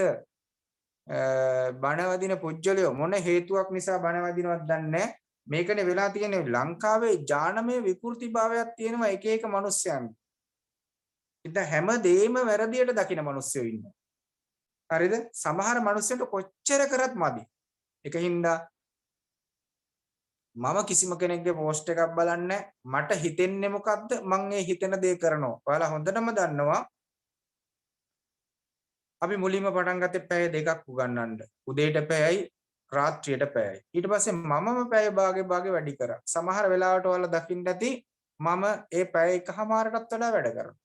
බණවදින පුජ්‍යලයෝ මොන හේතුවක් නිසා බණවදිනවද දන්නේ නැහැ. මේකනේ වෙලා තියෙන්නේ ලංකාවේ ඥානමය විකෘතිභාවයක් තියෙනවා එක එක මිනිස්යන්ගේ. ඉතින් හැම දෙයක්ම වැරදියට දකින මිනිස්සුયો ඉන්නවා. හරිද? සමහර මිනිස්සුන්ට කොච්චර කරත් මදි. ඒකින්ද මම කිසිම කෙනෙක්ගේ පෝස්ට් එකක් බලන්නේ මට හිතෙන්නේ මොකද්ද මම ඒ හිතෙන දේ කරනවා. ඔයාලා හොඳටම දන්නවා අපි මුලින්ම පටන් ගත්තේ පැය දෙකක් උගන්වන්න. උදේට පැයයි රාත්‍රියට පැයයි. ඊට පස්සේ මමම පැය භාගේ වැඩි කරා. සමහර වෙලාවට ඔයාලා දකින්න ඇති මම ඒ පැය එකමාරටත් වඩා වැඩ කරනවා.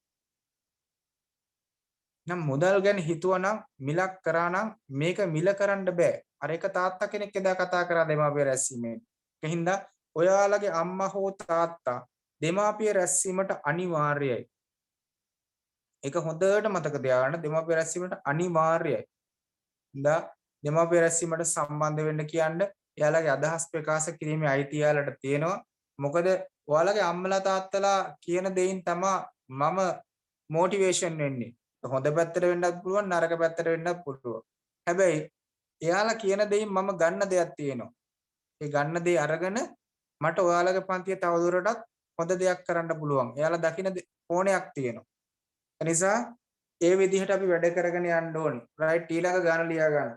නම් මුදල් ගැන හිතුවනම් මිලක් කරා නම් මේක මිල කරන්න බෑ. අර එක තාත්තා කෙනෙක් එදා කතා කරා දෙමාපිය රැස්වීමේ. ඒකින්ද ඔයාලගේ අම්මා හෝ තාත්තා දෙමාපිය රැස්වීමට අනිවාර්යයි. ඒක හොඳට මතක තියාගන්න දෙමාපිය රැස්වීමට අනිවාර්යයි. ඉඳා දෙමාපිය රැස්වීමට සම්බන්ධ වෙන්න කියන්නේ එයාලගේ අදහස් ප්‍රකාශ කිරීමේ අයිතිය එයාලට තියෙනවා. මොකද ඔයාලගේ අම්මලා තාත්තලා කියන දෙයින් තමයි මම මොටිවේෂන් වෙන්නේ. හොඳ පැත්තට වෙන්නත් පුළුවන් නරක පැත්තට වෙන්නත් පුළුවන්. හැබැයි එයාලා කියන දෙයින් මම ගන්න දෙයක් තියෙනවා. ඒ ගන්න දේ අරගෙන මට ඔයාලගේ පන්තිය තවදුරටත් හොඳ දෙයක් කරන්න පුළුවන්. එයාලා දකින ඕනයක් තියෙනවා. ඒ නිසා ඒ විදිහට අපි වැඩ කරගෙන යන්න ඕනේ. රයිට් ඊළඟ ගාන ලියා ගන්න.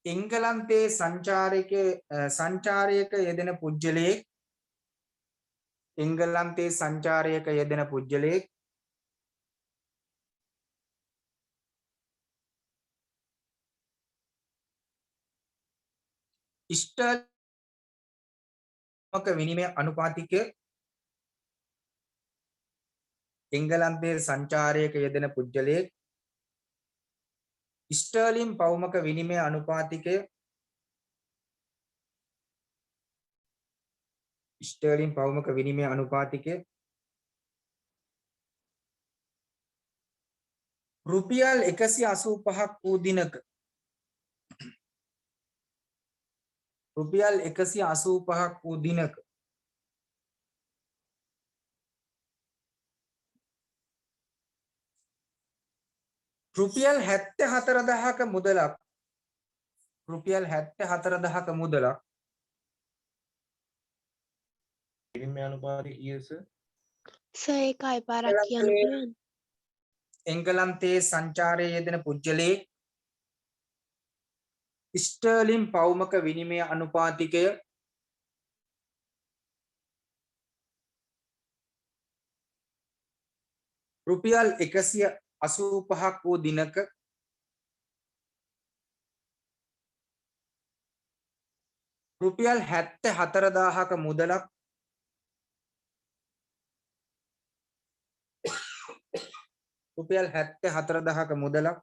එංගලන්තයේ සංචාරයක යෙදෙන පුජ්‍යලයේ එංගලන්තයේ සංචාරයක යෙදෙන පුජ්‍යලයේ ඉෂ්ටක විනිමය අනුපාතිකය එංගලන්තයේ සංචාරයක යෙදෙන පුජ්‍යලයේ ස්ටර්ලින් පවුමක විනිමය අනුපාතිකය ස්ටර්ලින් පවුමක විනිමය අනුපාතිකය රුපියල් 185ක් වූ දිනක රුපියල් 185ක් වූ දිනක රුපියල් 74000ක මුදලක් රුපියල් 74000ක මුදලක් විනිමය අනුපාතය කීයද සර්? සර් ඒක අය පාරක් කියන්න පුළුවන්. එංගලන්තයේ සංචාරයේ යෙදෙන පුජ්‍යලයේ ස්ටර්ලින් පවුමක විනිමය අනුපාතිකය රුපියල් 185ක් වූ දිනක රුපියල් 74000ක මුදලක් රුපියල් 74000ක මුදලක්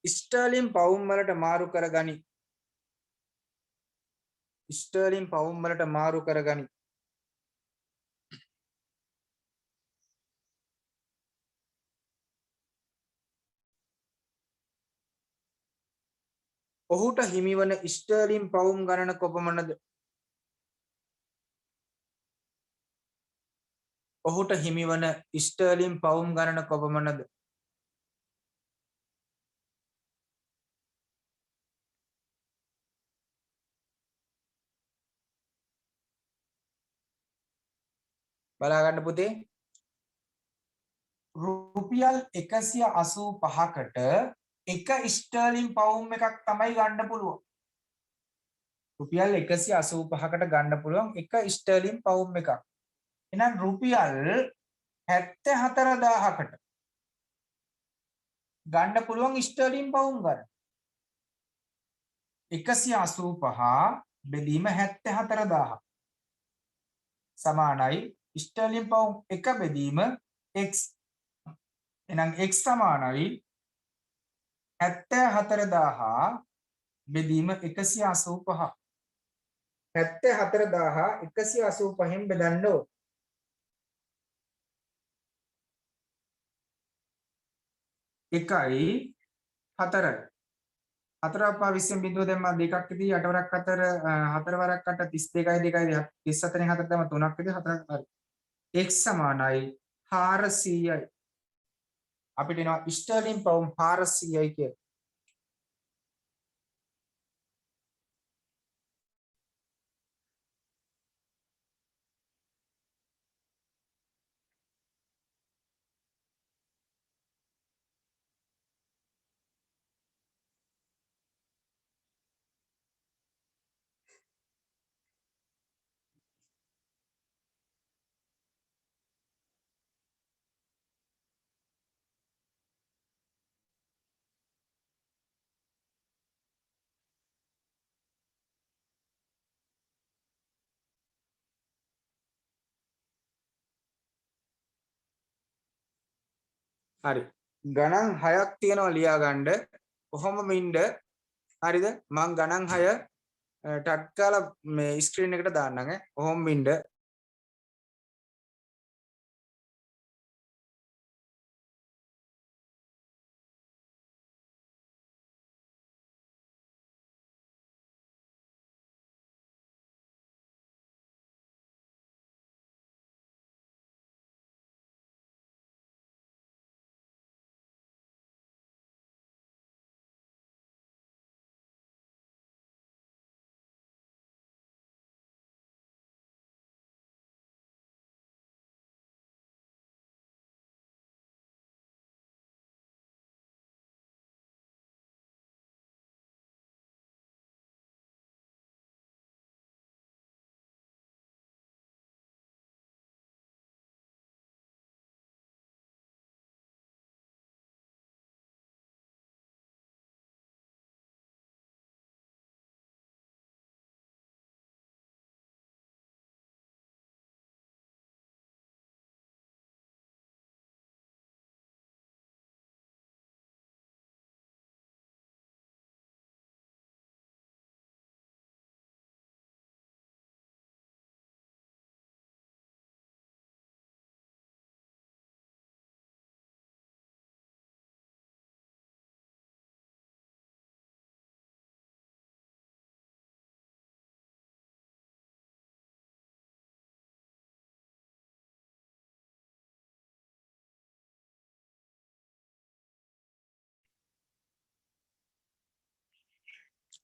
ස්ටර්ලින් පවුම් වලට මාරු කරගනි. ස්ටර්ලින් පවුම් වලට මාරු කරගනි. ඔහුට හිමිවන ස්ටර්ලින් පවුම් ගණන කොපමණද? ඔහුට හිමිවන ස්ටර්ලින් පවුම් ගණන කොපමණද? බලා ගන්න පුතේ. රුපියල් 185කට එක ස්ටර්ලින් පවුම් එකක් තමයි ගන්න පුළුවන්. රුපියල් 185කට ගන්න පුළුවන් එක ස්ටර්ලින් පවුම් එකක්. එහෙනම් රුපියල් 74000කට ගන්න පුළුවන් ස්ටර්ලින් පවුම් ගන්න. 185 බෙදීම 74000 සමානයි ස්ටර්ලින් පවුම් 1 බෙදීම x. එහෙනම් x සමානයි 74000 බෙදීම 185. 74000 185න් බෙදන්න ඕන. 1යි 4යි 4 අපා 20 බිඳුව දැම්මා 2ක් ඉදී 8 වරක් 4 4 වරක් 8 32යි 2යි 34න් 4 දැම්මා 3ක් ඉදී 4ක් හරි. x සමානයි 400යි. අපිට එනවා ස්ටර්ලින් පවුම් 400යි කියලා. හරි. ගණන් 6ක් තියෙනවා ලියා ගන්න. කොහොමම ඉන්න. හරිද? මම ගණන් 6 ටක් කාලා මේ ස්ක්‍රීන් එකට දාන්නම් ඈ. කොහොමම ඉන්න.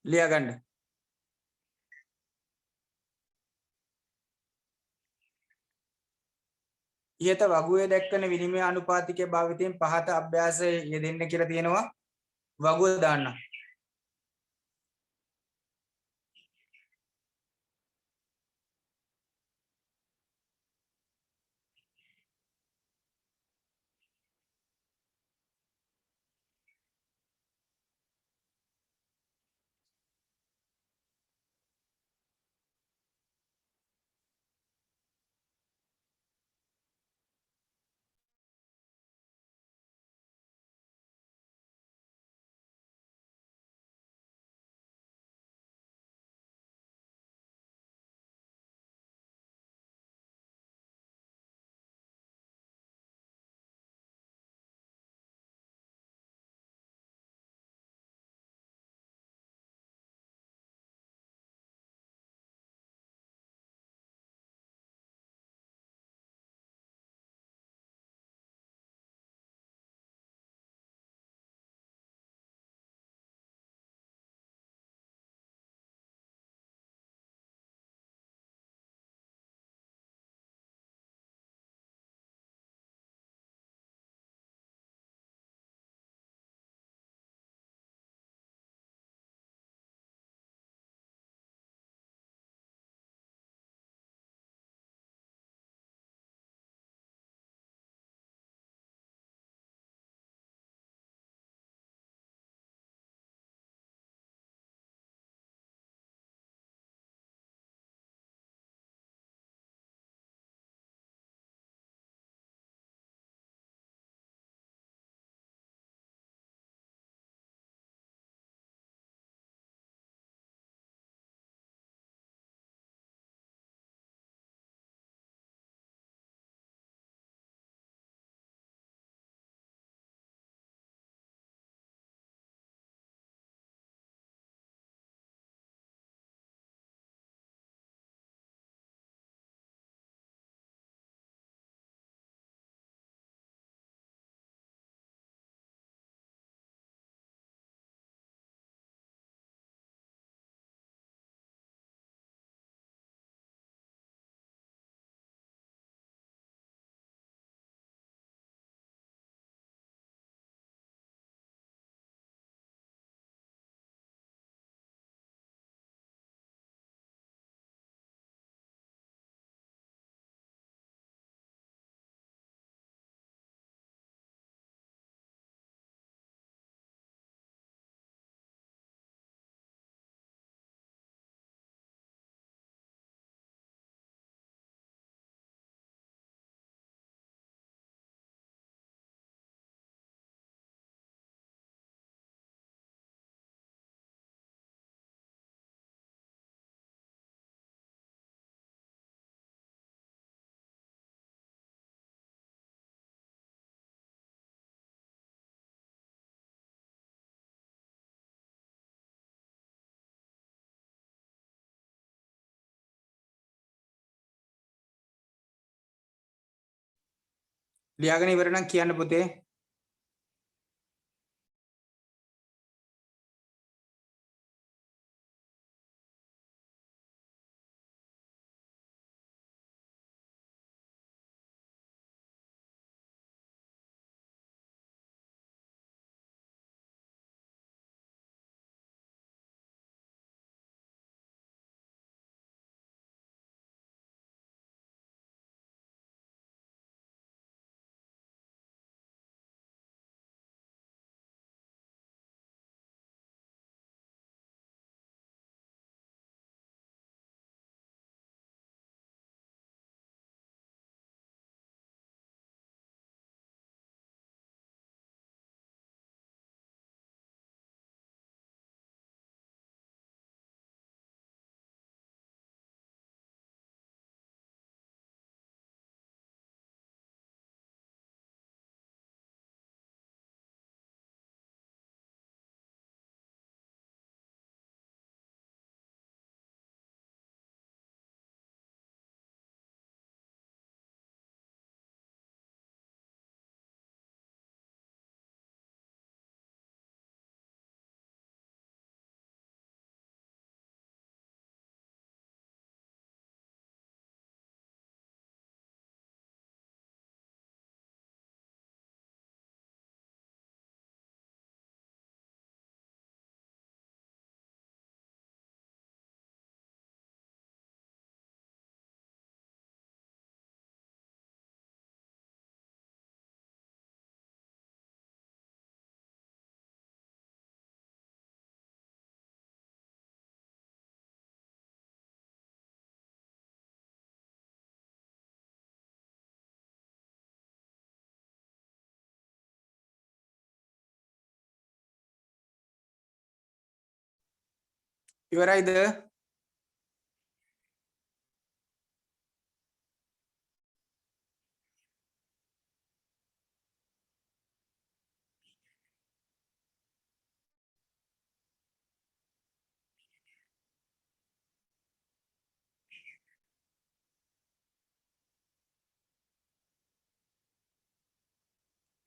ලියා ගන්න. ඉහත වගුවේ දැක්වෙන විනිමය අනුපාතිකයේ භාවිතයෙන් පහත අභ්‍යාසය යෙදෙන්න කියලා තියෙනවා. වගුව දාන්න. ලියාගෙන ඉවර නම් කියන්න පුතේ. ඉවරයිද?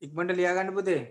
ඉක්මනට ලියා ගන්න පුතේ.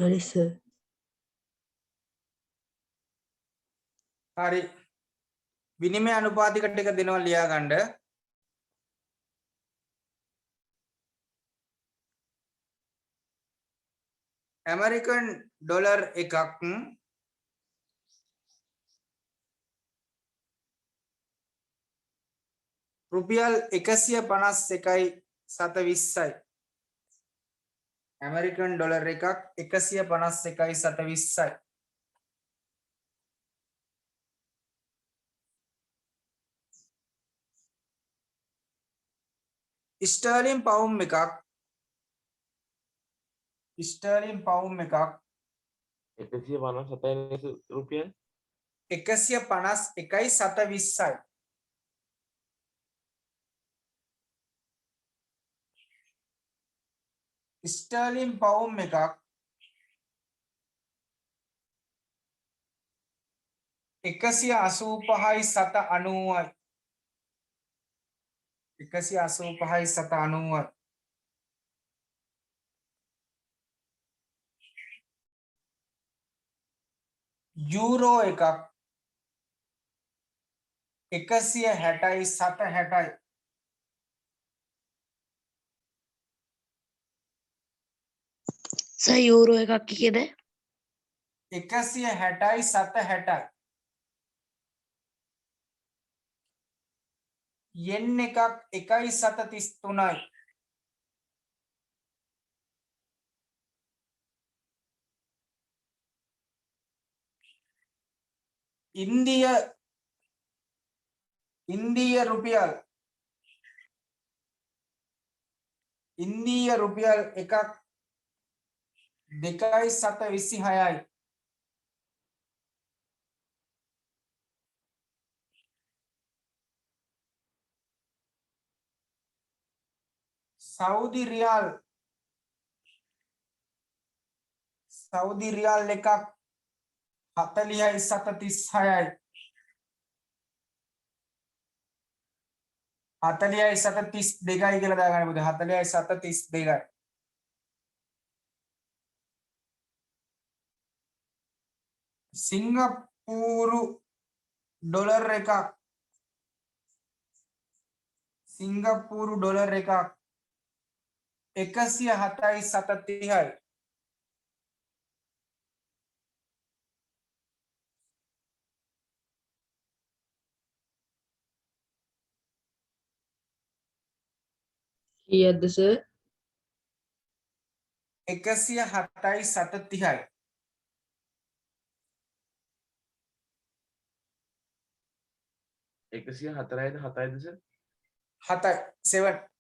හරි සර්. හරි. විනිමය අනුපාතික ටික දෙනවා ලියා ගන්න. ඇමරිකන් ඩොලර් එකක් රුපියල් 151.720යි. ඇමරිකන් ඩොලර් එකක් 151.720යි. ස්ටර්ලින් පවුම් එකක් 157 රුපියල් 151.720යි. ස්ටර්ලින් පවුම් එකක් 185යි 790යි 185යි 790යි යූරෝ එකක් 160යි 760යි සර් යූරෝ එකක් කීයද? 160යි 760යි යෙන් එකක් 1.733යි ඉන්දීය රුපියල් එකක් 2.726යි සෞදි රියාල් එකක් 40යි 736යි 40යි 732යි කියලා දාගන්න බුද 40යි 732යි සිංගප්පූරු ඩොලර් එකක් 107යි 730යි කීයක්ද සර්? 107යි 730යි 104යිද 7යිද සර්? 7යි 7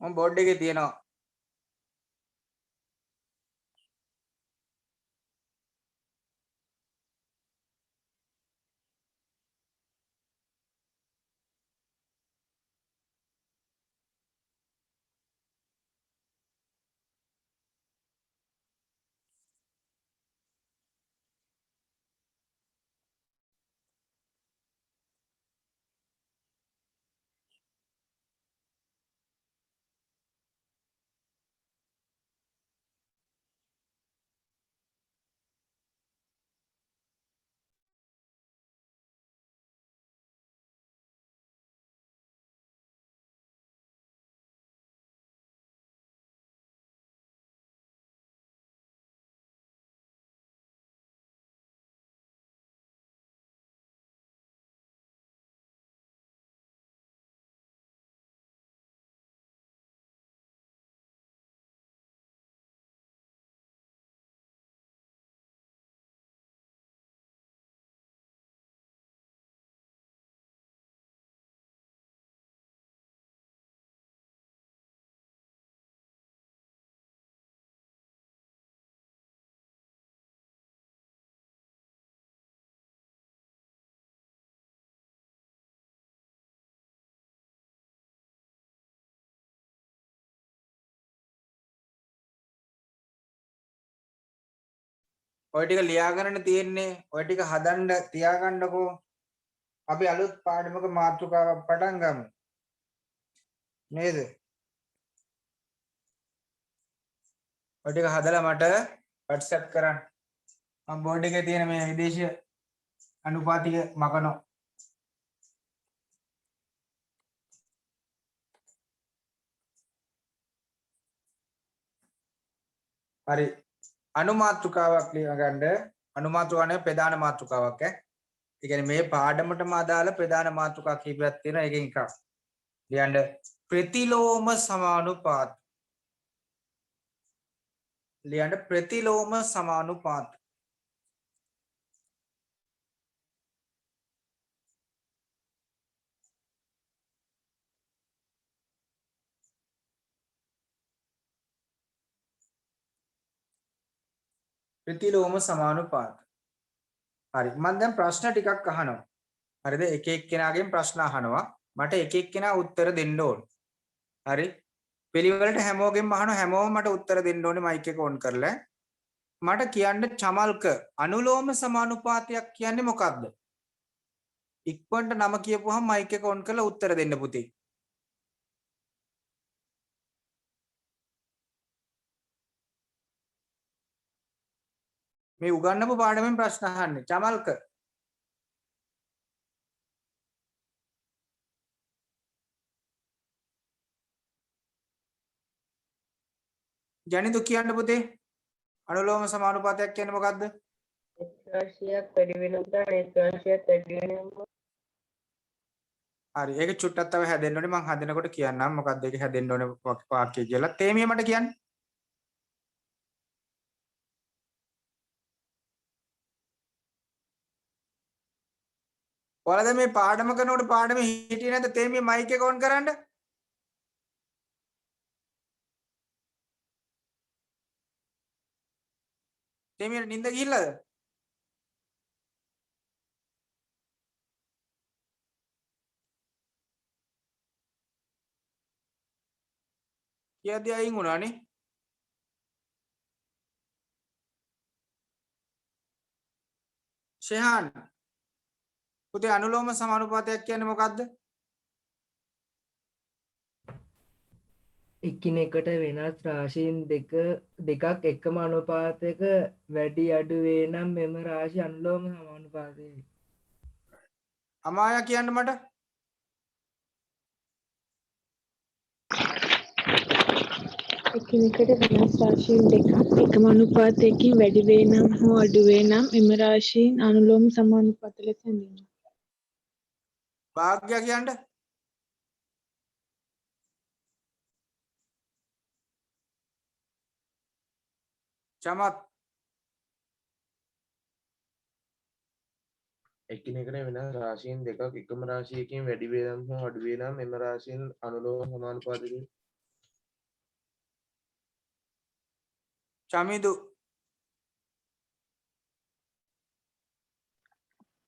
මම බෝඩ් එකේ තියෙනවා ඔය ටික ලියා ගන්න තියෙන්නේ ඔය ටික හදන්න තියාගන්නකෝ අපි අලුත් පාඩමක මාතෘකාවක් පටන් ගමු නේද ඔය ටික හදලා මට WhatsApp කරන්න මම බෝඩ් එකේ තියෙන මේ විදේශීය අනුපාතික මකනෝ හරි අනුමාත්‍රිකාවක් ලියා ගන්න. අනුමාත්‍රිකානේ ප්‍රධාන මාත්‍රිකාවක් ඈ. ඒ කියන්නේ මේ පාඩමටම අදාළ ප්‍රධාන මාතෘකා කීපයක් තියෙනවා. ඒකෙන් එකක්. ලියන්න ප්‍රතිලෝම සමානුපාත. ලියන්න ප්‍රතිලෝම සමානුපාත. ප්‍රතිලෝම සමානුපාත. හරි. මම දැන් ප්‍රශ්න ටිකක් අහනවා. හරිද? එක එක්කෙනාගෙන් ප්‍රශ්න අහනවා. මට එක එක්කෙනා උත්තර දෙන්න ඕන. හරි? පිළිවෙලට හැමෝගෙම අහනවා. හැමෝම මට උත්තර දෙන්න ඕනේ මයික් එක ඔන් කරලා. මට කියන්න චමල්ක අනුලෝම සමානුපාතයක් කියන්නේ මොකක්ද? ඉක්මනට නම කියපුවහම මයික් එක ඔන් කරලා උත්තර දෙන්න පුතේ. මේ උගන්නපු පාඩමෙන් ප්‍රශ්න අහන්නේ. චමල්ක ජනිතු කියන්න පුතේ. අනුලෝම සමානුපාතයක් කියන්නේ මොකක්ද? රාශියක් වැඩි වෙනකොට අනෙක් රාශියක් වැඩි වෙනවා. හරි. ඒක චුට්ටක් තව හැදෙන්න ඕනේ. මම හදනකොට කියන්නම් මොකක්ද ඒක හැදෙන්න ඕනේ වාක්‍යය කියලා. තේමිය මට කියන්න. ඔයාලා දැන් මේ පාඩම කරනකොට පාඩමේ හිටියේ නැද්ද? තේමිය මයික් එක ඔන් කරන්න. තේමියට නිින්ද ගිහිල්ලාද? කියද්දී අයින් වුණානේ. ෂෙහාන් පුතේ අනුලෝම සමානුපාතයක් කියන්නේ මොකක්ද? එකිනෙකට වෙනස් රාශීන් දෙකක් එකම අනුපාතයක වැඩි අඩු වේ නම් මෙම රාශි අනුලෝම සමානුපාතයයි. අමායා කියන්න මට. එකිනෙකට වෙනස් රාශීන් දෙකක් එකම අනුපාතයකින් වැඩි වේ නම් හෝ අඩු වේ නම් එම රාශීන් අනුලෝම සමානුපාත ලෙස හැඳින්වෙනවා. භාග්‍ය කියන්න. චමත් එකිනෙකට වෙනස් රාශීන් දෙකක් එකම රාශියකින් වැඩි වේ නම් හෝ අඩු වේ නම් එම රාශීන් අනුලෝම සමානුපාතකින් චමිදු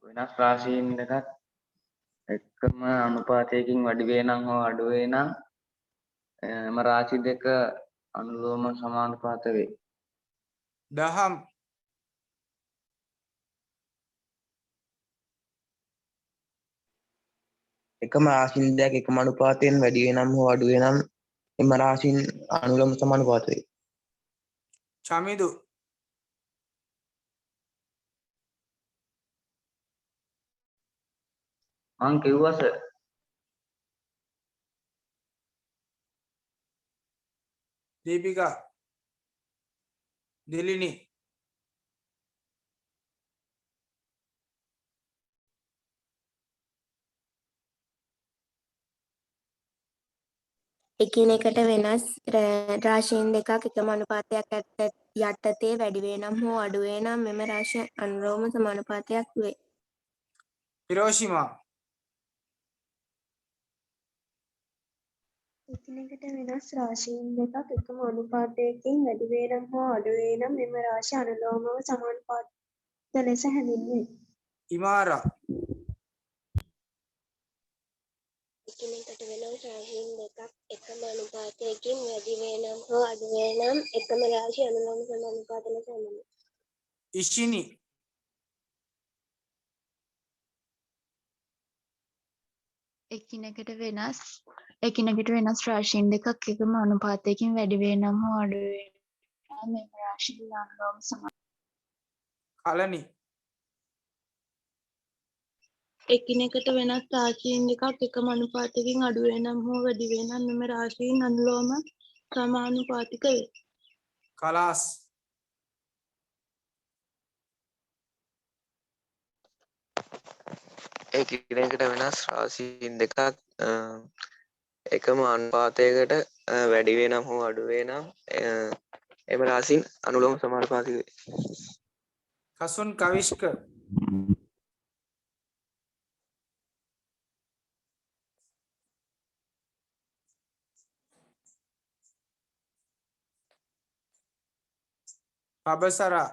වෙනස් රාශීන් දෙකක් එකම අනුපාතයකින් වැඩි වේ නම් හෝ අඩු වේ නම් එම රාශි දෙක අනුලෝම සමානුපාත වේ. දහම් එකම රාශීන් දෙකක් එකම අනුපාතයෙන් වැඩි වේ නම් හෝ අඩු වේ නම් එම රාශීන් අනුලෝම සමානුපාත වේ. චමිදු මං කිව්වා සර්. දීපිකා දිලිනි එකිනෙකට වෙනස් රාශීන් දෙකක් එකම අනුපාතයක් යටතේ වැඩි වේ නම් හෝ අඩු වේ නම් මෙම රාශිය අනුලෝම සමානුපාතයක් වේ. හිරෝෂිමා එකිනෙකට වෙනස් රාශීන් දෙකක් එකම අනුපාතයකින් වැඩි වේ නම් හෝ අඩු වේ නම් මෙම රාශිය අනුලෝමව සමානුපාත ලෙස හැඳින්වේ. ඉමාරා එකිනෙකට වෙනස් රාශීන් දෙකක් එකම අනුපාතයකින් වැඩි වේ නම් හෝ අඩු වේ නම් එකම රාශිය අනුලෝම සමානුපාත ලෙස හැඳින්වේ. ඉෂිනි එකිනෙකට වෙනස් රාශීන් දෙකක් එකම අනුපාතයකින් වැඩි වේ නම් හෝ අඩු වේ නම් මෙම රාශිය අනුලෝම සමානුපාත කලනි එකිනෙකට වෙනස් රාශීන් දෙකක් එකම අනුපාතයකින් අඩු වේ නම් හෝ වැඩි වේ නම් මෙම රාශීන් අනුලෝම සමානුපාතික වේ. කලාස් එකිනෙකට වෙනස් රාශීන් දෙකක් එකම අනුපාතයකට වැඩි වේ නම් හෝ අඩු වේ නම් එම රාශීන් අනුලෝම සමානුපාතික වේ. කසුන් කවිෂ්ක පබසරා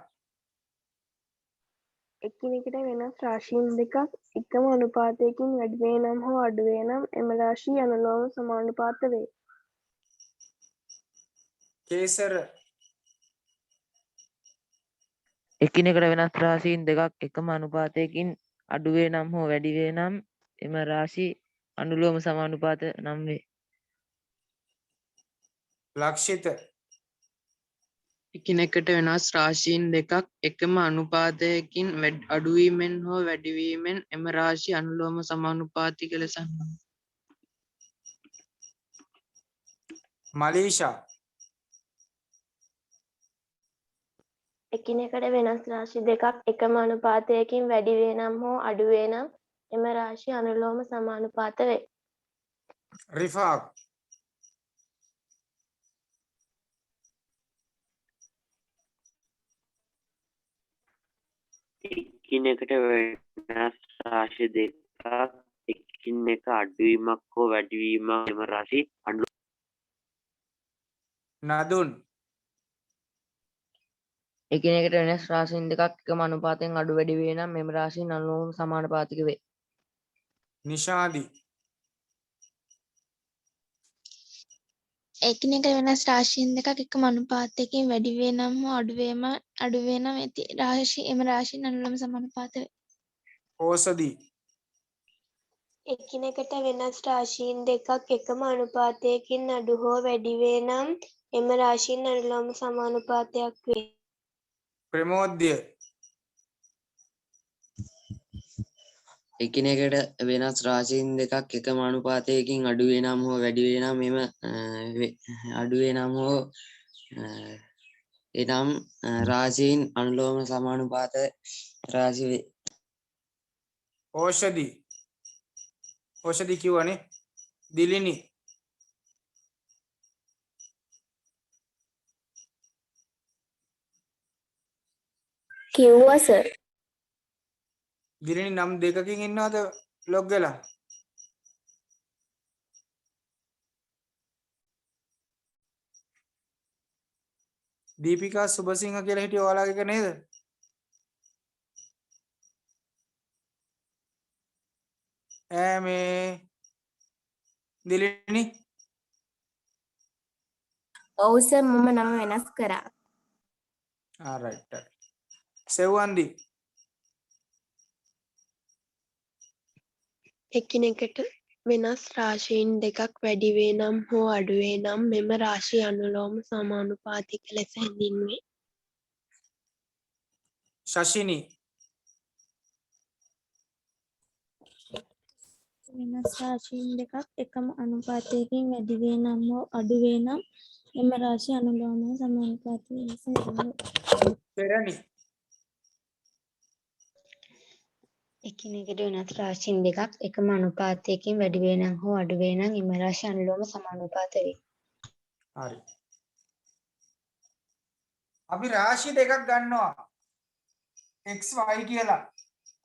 එකිනෙකට වෙනස් රාශීන් දෙකක් එකම අනුපාතයකින් වැඩි වේ නම් හෝ අඩු වේ නම් එම රාශී අනුලෝම සමානුපාත වේ. කේසර එකිනෙකට වෙනස් රාශීන් දෙකක් එකම අනුපාතයකින් අඩු වේ නම් හෝ වැඩි වේ නම් එම රාශී අනුලෝම සමානුපාත නම් වේ. ලක්ෂිත එකිනෙකට වෙනස් රාශීන් දෙකක් එකම අනුපාතයකින් අඩුවීමෙන් හෝ වැඩිවීමෙන් එම රාශී අනුලෝම සමානුපාතික ලෙස හඳුන්වනවා. මලීෂා එකිනෙකට වෙනස් රාශි දෙකක් එකම අනුපාතයකින් වැඩි වේ නම් හෝ අඩු වේ නම් එම රාශි අනුලෝම සමානුපාත වේ. රිෆාක් එකිනෙකට වෙනස් රාශි දෙකක් එකින් එක අඩුවීමක් හෝ වැඩිවීමක් එම රාශි නදුන් එකිනෙකට වෙනස් රාශීන් දෙකක් එකම අනුපාතයෙන් අඩු වැඩි වේ නම් මෙම රාශීන් අනුලෝම සමානුපාතික වේ. නිශාදි එකිනෙක වෙනස් රාශීන් දෙකක් එකම අනුපාතයකින් වැඩි වේ නම් හෝ අඩු වේ නම් එම රාශීන් අනුලෝම සමානුපාත වේ. ඕසදී එකිනෙකට වෙනස් රාශීන් දෙකක් එකම අනුපාතයකින් අඩු හෝ වැඩි වේ නම් එම රාශීන් අනුලෝම සමානුපාතයක් වේ. ප්‍රමෝද්‍ය එකිනෙකට වෙනස් රාශීන් දෙකක් එකම අනුපාතයකින් අඩු වේ නම් හෝ වැඩි වේ නම් එම අඩු වේ නම් හෝ එනම් රාශීන් අනුලෝම සමානුපාත රාශි වේ. ඕෂධි කිව්වනේ දිලිනි කිව්වා සර්. දිලිනි නම් දෙකකින් ඉන්නවද ලොග් වෙලා දීපිකා සුබසිංහ කියලා හිටිය ඔයාලගේ එක නේද? මේ දිලිනි ඔව් සර් මම නම වෙනස් කරා. right. සෙව්වන්දි එකිනෙකට වෙනස් රාශීන් දෙකක් වැඩි වේ නම් හෝ අඩු වේ නම් මෙම රාශී අනුලෝම සමානුපාතික ලෙස හැඳින්වේ. ශෂිනි වෙනස් රාශීන් දෙකක් එකම අනුපාතයකින් වැඩි වේ නම් හෝ අඩු වේ නම් එම රාශී අනුලෝම සමානුපාත ලෙස හැඳින්වේ. පෙරණි එකිනෙකට වෙනස් රාශීන් දෙකක් එකම අනුපාතයකින් වැඩි වේ නම් හෝ අඩු වේ නම් එම රාශී අනුලෝම සමානුපාත වේ. හරි අපි රාශි දෙකක් ගන්නවා x y කියලා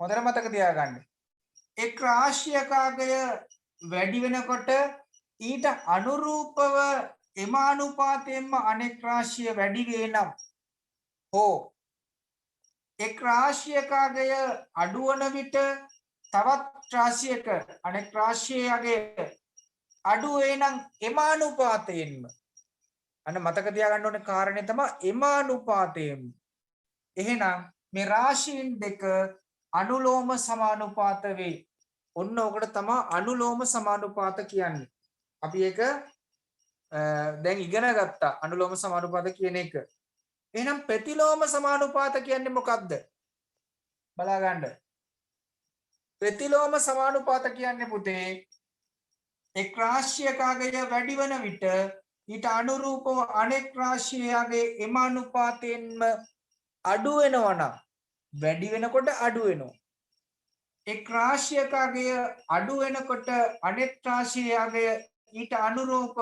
හොඳට මතක තියාගන්න. එක් රාශියකගය වැඩි වෙනකොට ඊට අනුරූපව එම අනුපාතයෙන්ම අනෙක් රාශිය වැඩි වේ නම් හෝ එක් රාශියකගය අඩු වන විට තවත් රාශියක අනෙක් රාශියගේ අඩු වේ නම් එම අනුපාතයෙන්ම අන්න මතක තියාගන්න ඕනේ කාරණේ තමයි එම අනුපාතයෙන්ම. එහෙනම් මේ රාශීන් දෙක අනුලෝම සමානුපාත වේ. ඔන්න ඔකට තමයි අනුලෝම සමානුපාත කියන්නේ. අපි ඒක දැන් ඉගෙන ගත්තා අනුලෝම සමානුපාත කියන එක. එහෙනම් ප්‍රතිලෝම සමානුපාත කියන්නේ මොකක්ද? බලා ගන්න. ප්‍රතිලෝම සමානුපාත කියන්නේ පුතේ එක් රාශියකගේ වැඩි වෙන විට ඊට අනුරූපව අනෙක් රාශියගේ එම අනුපාතයෙන්ම අඩු වෙනවා නම් වැඩි වෙනකොට අඩු වෙනවා. එක් රාශියක අගය අඩු වෙනකොට අනෙක් රාශියේ අගය ඊට අනුරූපව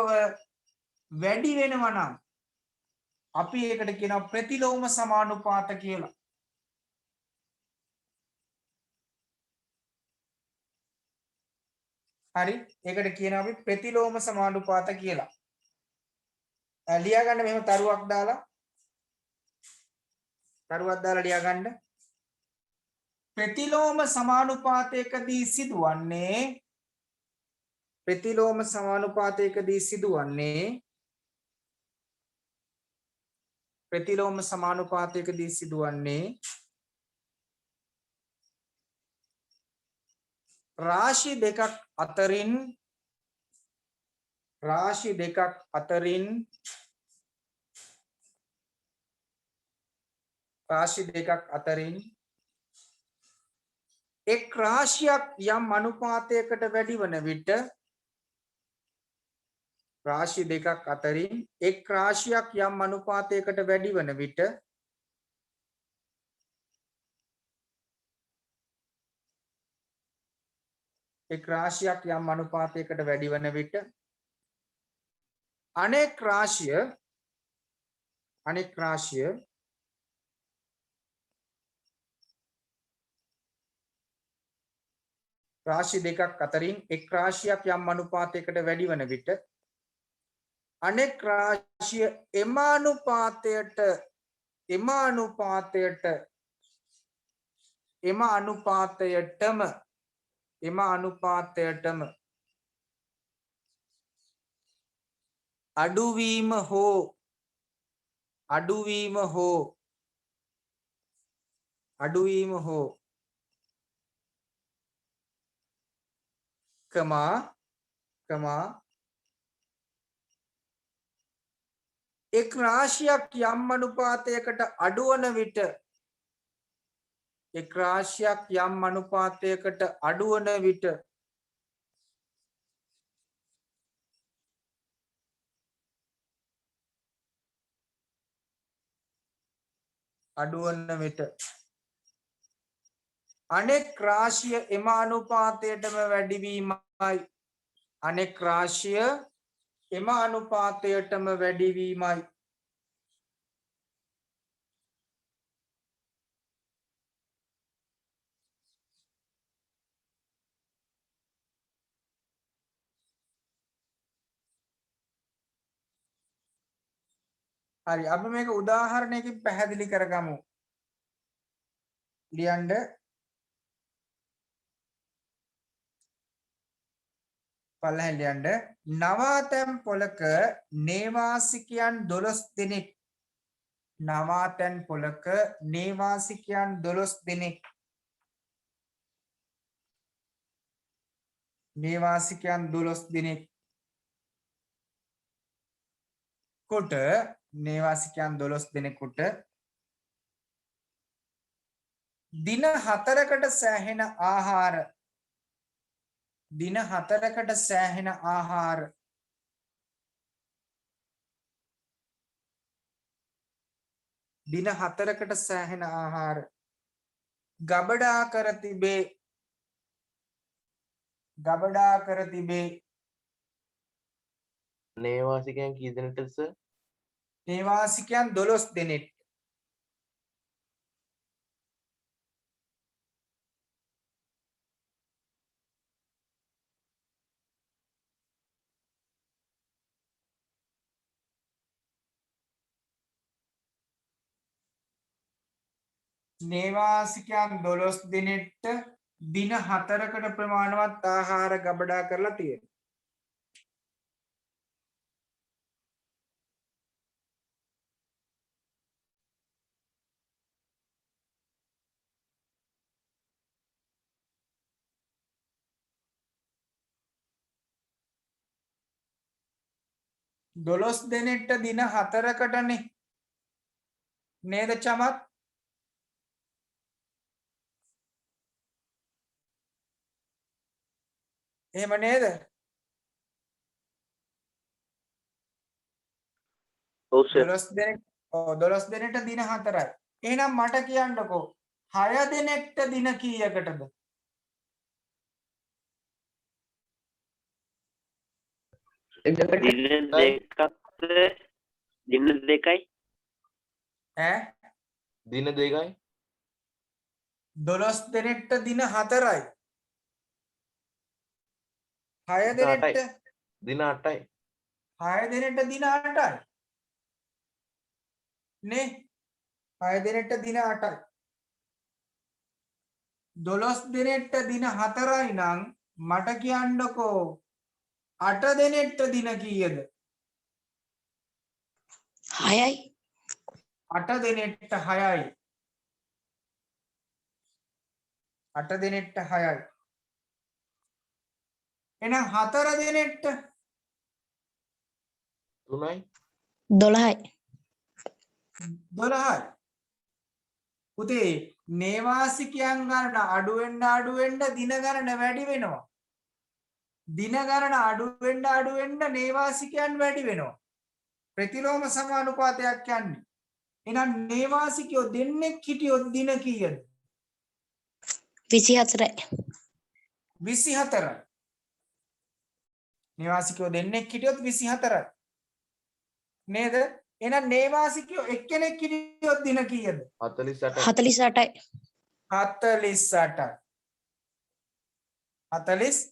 වැඩි වෙනවා නම් අපි ඒකට කියනවා ප්‍රතිලෝම සමානුපාත කියලා. හරි ඒකට කියනවා අපි ප්‍රතිලෝම සමානුපාත කියලා. ලියා ගන්න මෙහෙම තරුවක් දාලා ලියා ගන්න. ප්‍රතිලෝම සමානුපාතයකදී සිදුවන්නේ රාශි දෙකක් අතරින් එක් රාශියක් යම් අනුපාතයකට වැඩි වන විට රාශි දෙකක් අතරින් එක් රාශියක් යම් අනුපාතයකට වැඩි වන විට අනෙක් රාශිය රාශි දෙකක් අතරින් එක් රාශියක් යම් අනුපාතයකට වැඩි වන විට අනෙක් රාශිය එම අනුපාතයටම අඩුවීම හෝ එක් රාශියක් යම් අනුපාතයකට අඩුවන විට අනෙක් රාශිය එම අනුපාතයටම වැඩිවීමයි. හරි අපි මේක උදාහරණයකින් පැහැදිලි කරගමු. ලියන්න පළවෙනි ලියන්න නවාතැන් පොලක නේවාසිකයන් 12 දෙනෙක් කොට දින 4කට සෑහෙන ආහාර ගබඩා කර තිබේ. නේවාසිකයන් කී දෙනෙක්ද සර්? නේවාසිකයන් 12 දෙනෙක්. නේවාසිකයන් 12 දිනෙට දින 4කට ප්‍රමාණවත් ආහාර ගබඩා කරලා තියෙනවා. දොළොස් දෙනෙක්ට දින 4කටනේ නේද චමත්? එහෙම නේද? ඔව් සර්. 12 දෙනෙක්ට දින 4යි. එහෙනම් මට කියන්නකෝ 6 දෙනෙක්ට දින කීයකටද? දින දෙකක්ද දින දෙකයි ඈ දින 2යි 12 දෙනෙක්ට දින 4යි 6 දෙනෙක්ට දින 8යි 6 දෙනෙක්ට දින 8යි නේ 6 දෙනෙක්ට දින 8යි 12 දෙනෙක්ට දින 4යි නම් මට කියන්නකෝ 8 දෙනෙක්ට දින කීයද 6යි 8 දෙනෙක්ට 6යි 8 දෙනෙක්ට 6යි එහෙනම් 4 දෙනෙක්ට 3යි 12යි 12යි පුතේ නේවාසිකයන් ගණන අඩු වෙන්න දින ගණන වැඩි වෙනවා දින ගණන අඩු වෙන්න නේවාසිකයන් වැඩි වෙනවා ප්‍රතිලෝම සමානුපාතයක් යන්නේ එහෙනම් නේවාසිකයෝ දෙන්නෙක් හිටියොත් දින කීයද 24යි 24යි නේවාසිකයෝ දෙන්නෙක් හිටියොත් 24යි නේද එහෙනම් නේවාසිකයෝ එක්කෙනෙක් හිටියොත් දින කීයද 48යි 48යි 48යි 48යි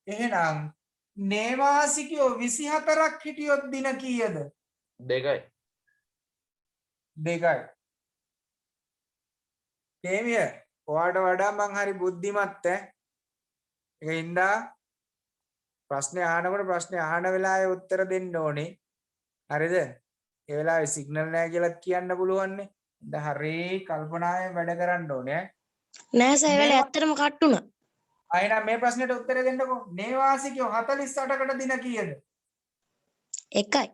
එහෙනම් නේවාසිකයෝ 24ක් හිටියොත් දින කීයද 2යි 2යි තේමිය ඔයාට වඩා මං හරි බුද්ධිමත් ඒකින්ද ප්‍රශ්නේ අහනකොට ප්‍රශ්නේ අහන වෙලාවේ උත්තර දෙන්න ඕනේ හරිද ඒ වෙලාවේ සිග්නල් නැහැ කියලා කියන්න පුළුවන් නේ දැන් හරි කල්පනාවෙන් වැඩ කරන්න ඕනේ නෑ සර් ඒ වෙලාවේ ඇත්තටම කට් වුණා අයිනා මේ ප්‍රශ්නෙට උත්තර දෙන්නකෝ නේවාසිකයෝ 48කට දින කීයද 1යි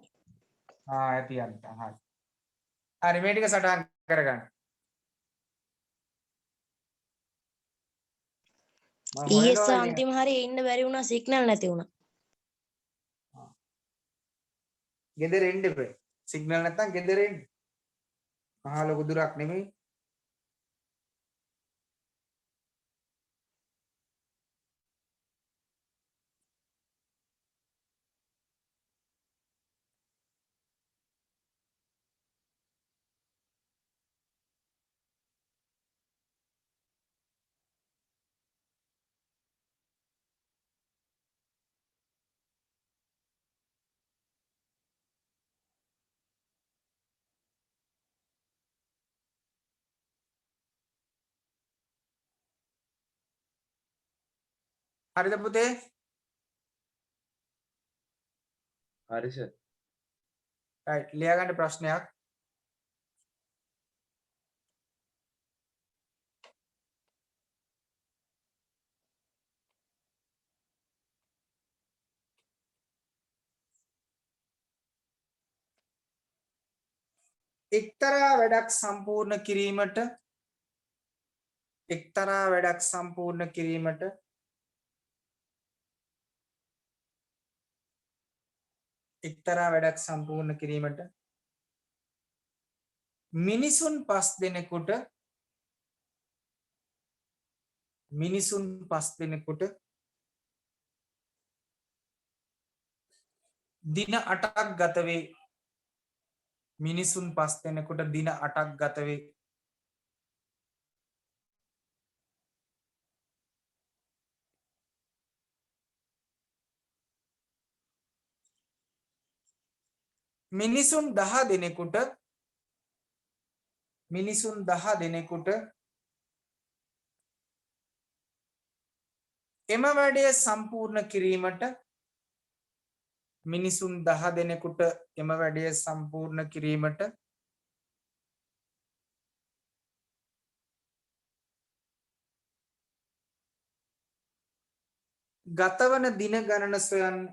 ඇති අන්ත හරි මේ ටික සටහන් කරගන්න ඊයේස අන්තිම හරිය ඉන්න බැරි වුණා සිග්නල් නැති වුණා ගෙදර එන්න බෑ සිග්නල් නැත්තම් ගෙදර එන්න මහා ලොකු දුරක් නෙමෙයි හරිද පුතේ හරි සර් right ලියා ගන්න ප්‍රශ්නයක් එක්තරා වැඩක් සම්පූර්ණ කිරීමට එක්තරා වැඩක් සම්පූර්ණ කිරීමට එක්තරා වැඩක් සම්පූර්ණ කිරීමට මිනිසුන් 5 දෙනෙකුට දින 8ක් ගත වේ මිනිසුන් 5 දෙනෙකුට දින 8ක් ගත වේ මිනිසුන් 10 දෙනෙකුට එම වැඩය සම්පූර්ණ කිරීමට මිනිසුන් 10 දෙනෙකුට එම වැඩය සම්පූර්ණ කිරීමට ගතවන දින ගණන සොයන්න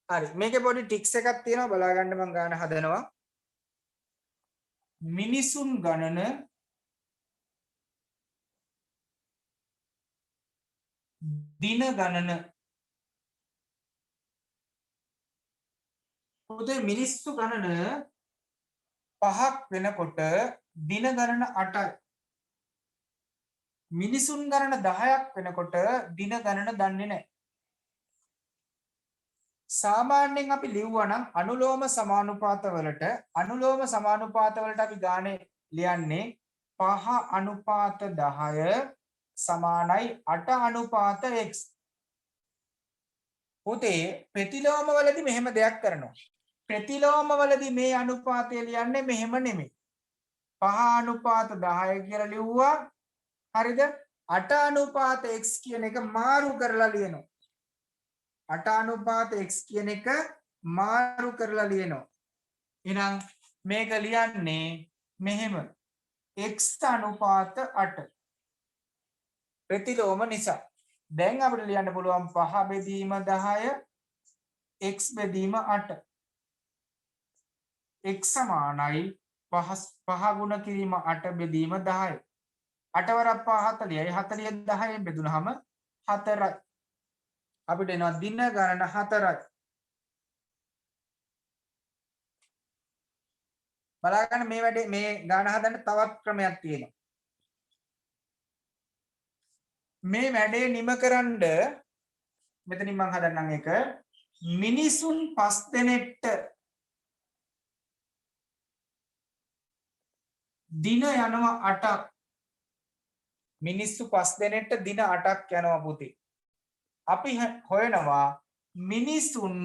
හරි මේකේ පොඩි ටික්ස් එකක් තියෙනවා බලා ගන්න මම ගන්න හදනවා මිනිසුන් ගණන දින ගණන පුතේ මිනිස්සු ගණන 5ක් වෙනකොට දින ගණන 8යි. මිනිසුන් ගණන 10ක් වෙනකොට දින ගණන දන්නේ නැහැ. සාමාන්‍යයෙන් අපි ලිව්වා නම් අනුලෝම සමානුපාත වලට අපි ගානේ ලියන්නේ 5 අනුපාත 10 සමානයි 8 අනුපාත x. පුතේ ප්‍රතිලෝම වලදී මෙහෙම දෙයක් කරනවා. ප්‍රතිලෝම වලදී මේ අනුපාතය ලියන්නේ මෙහෙම නෙමෙයි. 5 අනුපාත 10 කියලා ලිව්වා. හරිද? 8 අනුපාත x කියන එක මාරු කරලා ලියනවා. 8 අනුපාත x කියන එක මාරු කරලා ලියනවා. එහෙනම් මේක ලියන්නේ මෙහෙම x අනුපාත 8 ප්‍රතිලෝම නිසා. දැන් අපිට ලියන්න පුළුවන් 5 බෙදීම 10 x බෙදීම 8 x සමානයි 5 ගුණ කිරීම 8 බෙදීම 10. 8 වරක් 5 40යි 40 10ෙන් බෙදුනහම 4යි. අපිට එනවා දින ගණන 4යි. බලන්න මේ වැඩේ මේ ගණන හදන්න තවත් ක්‍රමයක් තියෙනවා. මේ වැඩේ නිම කරන්න මෙතනින් මම හදන්නම් එක මිනිසුන් 5 දෙනෙක්ට දින යනවා 8ක්. මිනිස්සු 5 දෙනෙක්ට දින 8ක් යනවා පුතේ. අපි හොයනවා මිනිසුන්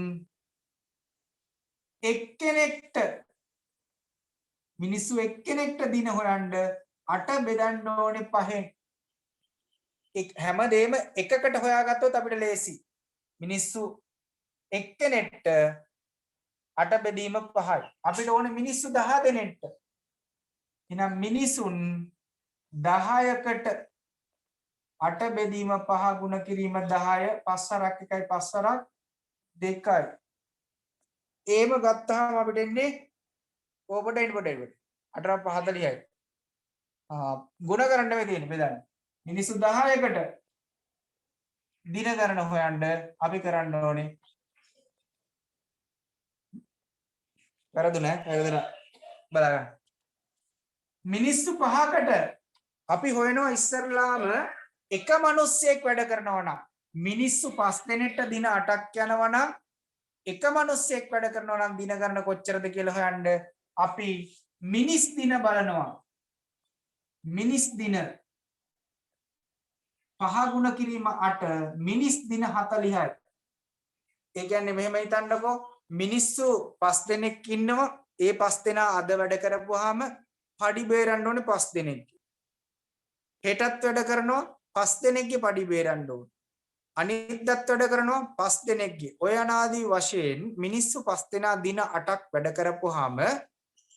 එක්කෙනෙක්ට දින හොයන්න 8 බෙදන්න ඕනේ 5ෙන්. හැමදේම එකකට හොයාගත්තොත් අපිට ලේසි. මිනිස්සු එක්කෙනෙක්ට 8 බෙදීම 5යි. අපිට ඕනේ මිනිස්සු 10 දෙනෙක්ට. එහෙනම් මිනිසුන් 10කට 8 බෙදීම 5 ගුණ කිරීම 10 5 1යි 5 2යි. ඒව ගත්තාම අපිට එන්නේ ඕකට එන්න පොඩ 8 40යි. ගුණ කරන්න මේ තියෙන්නේ බෙදන්න. මිනිස්සු 10කට දින ගණන හොයන්න අපි කරන්න ඕනේ. වැරදුනේ බලන්න. මිනිස්සු 5කට අපි හොයනවා ඉස්සරලාම එක මිනිස්සෙක් වැඩ කරනවා නම් මිනිස්සු 5 දෙනෙක්ට දින 8ක් යනවා නම් එක මිනිස්සෙක් වැඩ කරනවා නම් දින ගණන කොච්චරද කියලා හොයන්න අපි මිනිස් දින බලනවා. මිනිස් දින 5 ගුණ කිරීම 8 මිනිස් දින 40යි. ඒ කියන්නේ මෙහෙම හිතන්නකෝ මිනිස්සු 5 දෙනෙක් ඉන්නවා. ඒ 5 දෙනා අද වැඩ කරපුවාම පඩි බේරන්න ඕනේ 5 දෙනෙක්ගේ. හෙටත් වැඩ කරනවා 5 දෙනෙක්ගේ පඩි බේරන්න ඕනේ. අනිද්දාත් වැඩ කරනවා 5 දෙනෙක්ගේ. ඔය අනාදී වශයෙන් මිනිස්සු 5 දෙනා දින 8ක් වැඩ කරපුවාම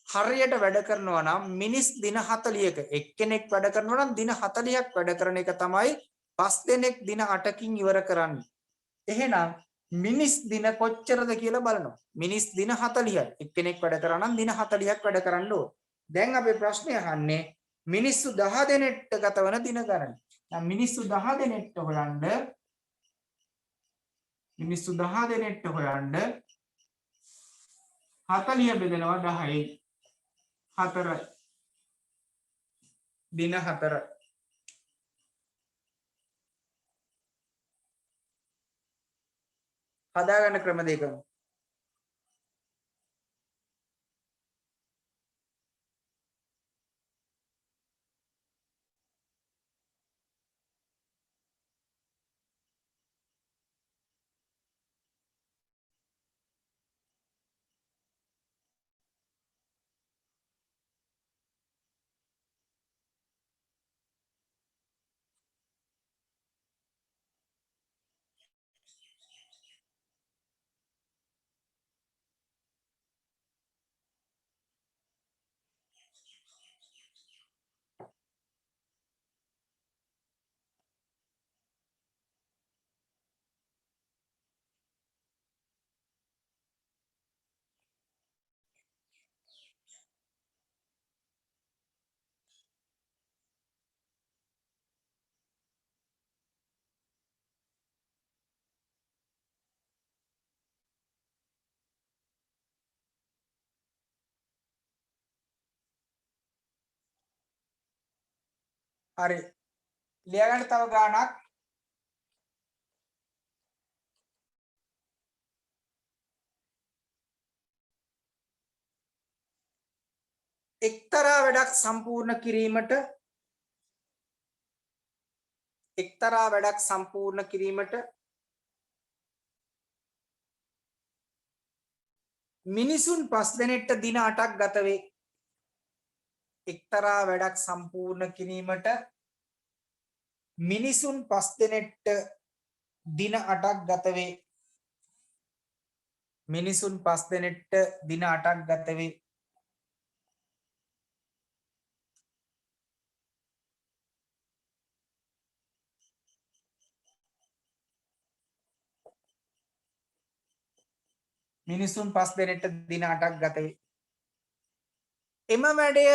හරියට වැඩ කරනවා නම් මිනිස් දින 40ක එක්කෙනෙක් වැඩ කරනවා නම් දින 40ක් වැඩ කරන එක තමයි 5 දෙනෙක් දින 8කින් ඉවර කරන්නේ. එහෙනම් මිනිස් දින කොච්චරද කියලා බලනවා. මිනිස් දින 40යි. එක්කෙනෙක් වැඩ කරා නම් දින 40ක් වැඩ කරන්න ඕන. දැන් අපේ ප්‍රශ්නේ අහන්නේ මිනිස්සු 10 දෙනෙක්ට ගතවන දින ගණන. දැන් මිනිස්සු 10 දෙනෙක්ට හොයන්න 40 බෙදෙනවා 10යි 4යි. දින 4යි. හදාගන්න ක්‍රම දෙකම. හරි. ලියගන්න තව ගානක්. එක්තරා වැඩක් සම්පූර්ණ කිරීමට මිනිසුන් 5 දිනෙට දින 8ක් ගත වේ. එක්තරා වැඩක් සම්පූර්ණ කිරීමට මිනිසුන් 5 දිනෙට දින 8ක් ගත වේ. මිනිසුන් 5 දිනෙට දින 8ක් ගත වේ. මිනිසුන් 5 දිනෙට දින 8ක් ගත වේ. එම වැඩය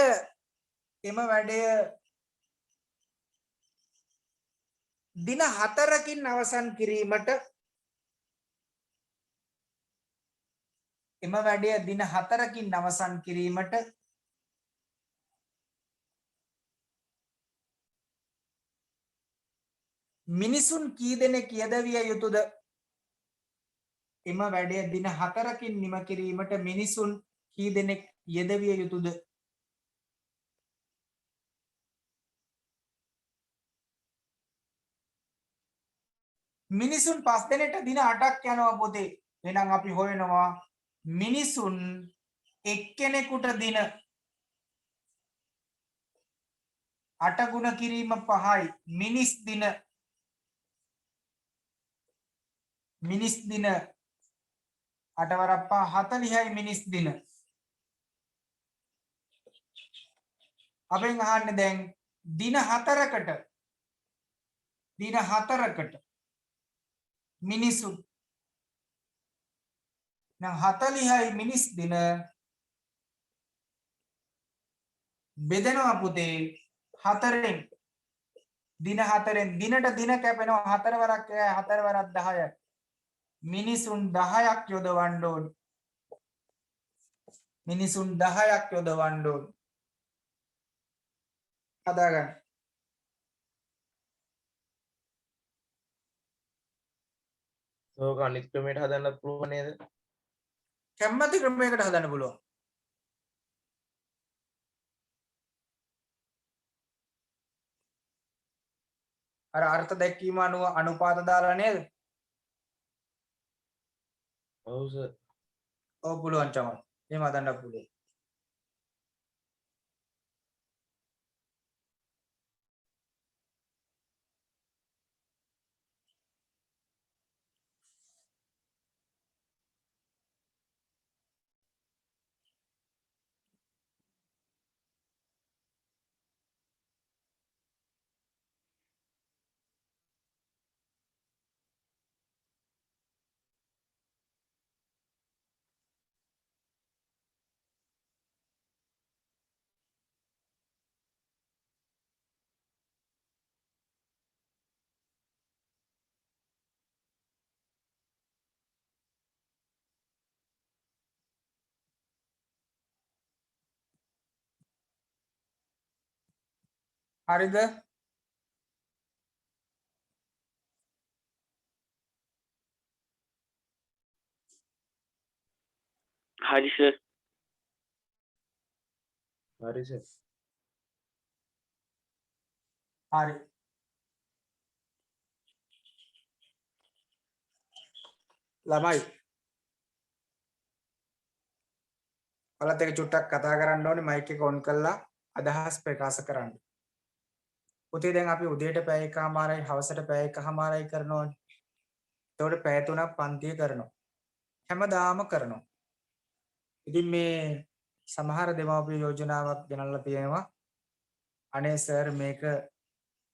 දින 4කින් අවසන් කිරීමට මිනිසුන් කී දෙනෙක් යෙදවිය යුතුද? එම වැඩය දින 4කින් නිම කිරීමට මිනිසුන් කී දෙනෙක් යෙදවිය යුතුද? මිනිසුන් 5 දිනට දින 8ක් යනවා පොතේ. එහෙනම් අපි හොයනවා මිනිසුන් එක්කෙනෙකුට දින 8 ගුණ කිරීම 5යි. මිනිස් දින 8 වරක් 5 40යි මිනිස් දින. අපෙන් අහන්නේ දැන් දින 4කට මිනිසුන් නම් 40යි මිනිස් දින බෙදෙනවා පුතේ 4ෙන්. දින 4ෙන් දිනට දින කැපෙනවා 4 වරක් 4 වරක් 10යි. මිනිසුන් 10ක් යොදවන්න ඕන. හදාගන්න. ඕක අනිත් ක්‍රමයට හදන්නත් පුළුවන් නේද? කැමති ක්‍රමයකට හදන්න පුළුවන්. අර අර්ථ දැක්වීම අනුව අනුපාත දාලා නේද? ඔව් සර්. ඔව් පුළුවන් චමත්. එහෙම හදන්න පුළුවන්. හරිද? හරි සර්. හරි සර්. හරි. ළමයි ඔයාලත් එක්ක චුට්ටක් කතා කරන්න ඕනේ මයික් එක ඔන් කරලා අදහස් ප්‍රකාශ කරන්න. පුතේ දැන් අපි උදේට පැය එකමාරයි හවසට පැය එකමාරයි කරනෝනේ. එතකොට පැය 3ක් පන්තිය කරනවා. හැමදාම කරනවා. ඉතින් මේ සමහර දෙමාපිය යෝජනාවක් ගෙනල්ලා තියෙනවා. අනේ සර් මේක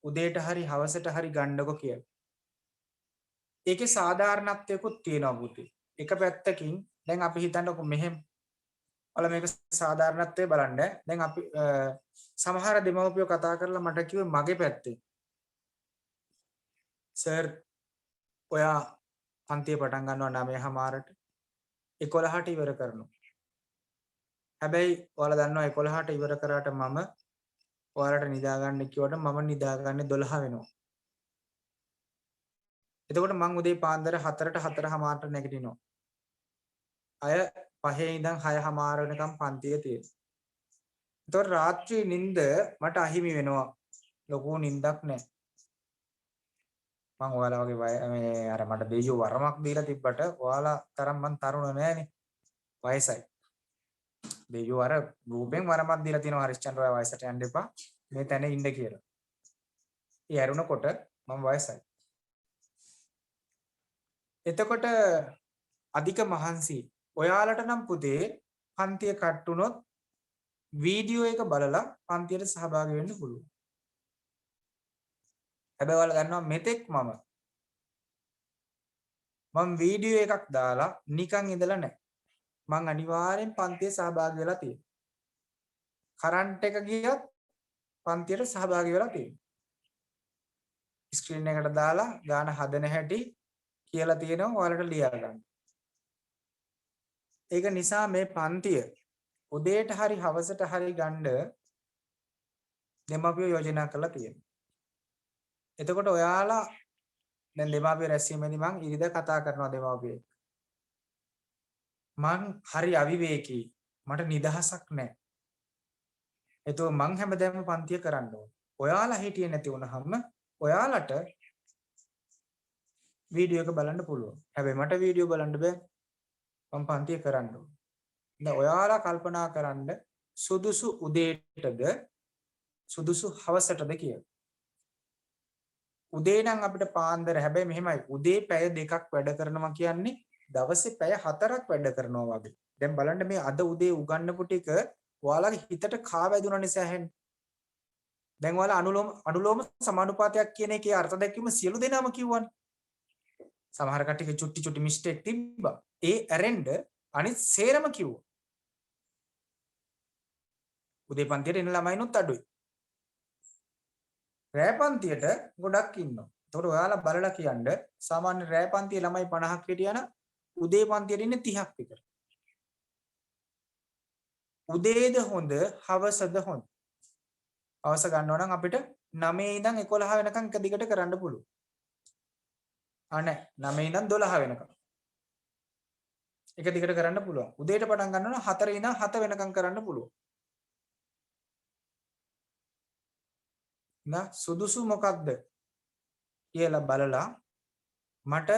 උදේට හරි හවසට හරි ගන්නකො කියලා. ඒකේ සාධාරණත්වයකුත් තියෙනවා පුතේ. එක පැත්තකින් දැන් අපි හිතන්නකො මෙහෙම ඔයාලා මේක සාධාරණත්වය බලන්න. දැන් අපි සමහර දෙමව්පියෝ කතා කරලා මට කිව්වේ මගේ පැත්තේ. සර් ඔයා පන්තිය පටන් ගන්නවා 9:00ට 11ට ඉවර කරනවා. හැබැයි ඔයාලා දන්නවා 11ට ඉවර කරාට මම ඔයාලට නිදා ගන්න කිව්වට මම නිදාගන්නේ 12 වෙනවා. එතකොට මං උදේ පාන්දර 4ට 4:00 නැගිටිනවා. අය 5 ඉඳන් 6:00 වෙනකම් පන්තියේ තියෙනවා. එතකොට රාත්‍රී නිින්ද මට අහිමි වෙනවා. ලොකු නිින්දක් නැහැ. මං ඔයාලා වගේ මේ අර මට දෙයියෝ වරමක් දීලා තිබ්බට ඔයාලා තරම් මං තරුණ නෑනේ. වයසයි. දෙයියෝ අර රූපෙන් වරමක් දීලා තිනවා හරිස්චන්ද්‍ර ඔයා වයසට යන්න එපා. මේ තැන ඉන්න කියලා. ඒ ඇරුණකොට මම වයසයි. එතකොට අධික මහන්සි ඔයාලට නම් පුතේ පන්තිය කට්ටුනොත් වීඩියෝ එක බලලා පන්තියට සහභාගී වෙන්න පුළුවන්. හැබැයි ඔයාලා දන්නවා මෙතෙක් මම වීඩියෝ එකක් දාලා නිකන් ඉඳලා නැහැ. මං අනිවාර්යෙන් පන්තියේ සහභාගී වෙලා තියෙනවා. කරන්ට් එක ගියත් පන්තියට සහභාගී වෙලා තියෙනවා. ස්ක්‍රීන් එකට දාලා ගාන හදන හැටි කියලා තියෙනවා ඔයාලට ලියා ගන්න. ඒක නිසා මේ පන්තිය උදේට හරි හවසට හරි ගන්න දෙමාපියෝ යෝජනා කරලා තියෙනවා. එතකොට ඔයාලා දැන් දෙමාපිය රැස්වීමේදී මං ඉරිදා කතා කරනවා දෙමාපියෙක්. මං හරි අවිවේකී. මට නිදහසක් නැහැ. එතකොට මං හැමදාම පන්තිය කරන්න ඕන. ඔයාලා හිටියේ නැති වුනහම ඔයාලට වීඩියෝ එක බලන්න පුළුවන්. හැබැයි මට වීඩියෝ බලන්න බෑ. මම පන්තිය කරන්න ඕන. දැන් ඔයාලා කල්පනා කරන්න සුදුසු උදේටද සුදුසු හවසටද කියලා. උදේ නම් අපිට පාන්දර හැබැයි මෙහෙමයි උදේ පැය 2ක් වැඩ කරනවා කියන්නේ දවසේ පැය 4ක් වැඩ කරනවා වගේ. දැන් බලන්න මේ අද උදේ උගන්වපු ටික ඔයාලගේ හිතට කා වැදුනා නිසා හැන්නේ. දැන් ඔයාලා අනුලෝම සමානුපාතයක් කියන එකේ අර්ථ දැක්වීම සියලු දෙනාම කිව්වනේ. සමහර කට්ටියක චුට්ටි මිස්ටේක් තිබ්බා. ඒ ඇරෙන්න අනිත් සේරම කිව්වා. උදේ පන්තියට එන ළමයිනුත් අඩුයි. රෑ පන්තියට ගොඩක් ඉන්නවා. ඒතකොට ඔයාලා බලලා කියන්න සාමාන්‍ය රෑ පන්තියේ ළමයි 50ක් හිටියනම් උදේ පන්තියට ඉන්නේ 30ක් විතර. උදේද හොඳ හවසද හොඳ? හවස ගන්නවා නම් අපිට 9 ඉඳන් 11 වෙනකම් එක දිගට කරන්න පුළුවන්. නෑ 9 ඉඳන් 12 වෙනකම්. එක දිගට කරන්න පුළුවන්. උදේට පටන් ගන්නවා නම් 4 ඉඳන් 7 වෙනකම් කරන්න පුළුවන්. නා සුදුසු මොකක්ද කියලා බලලා මට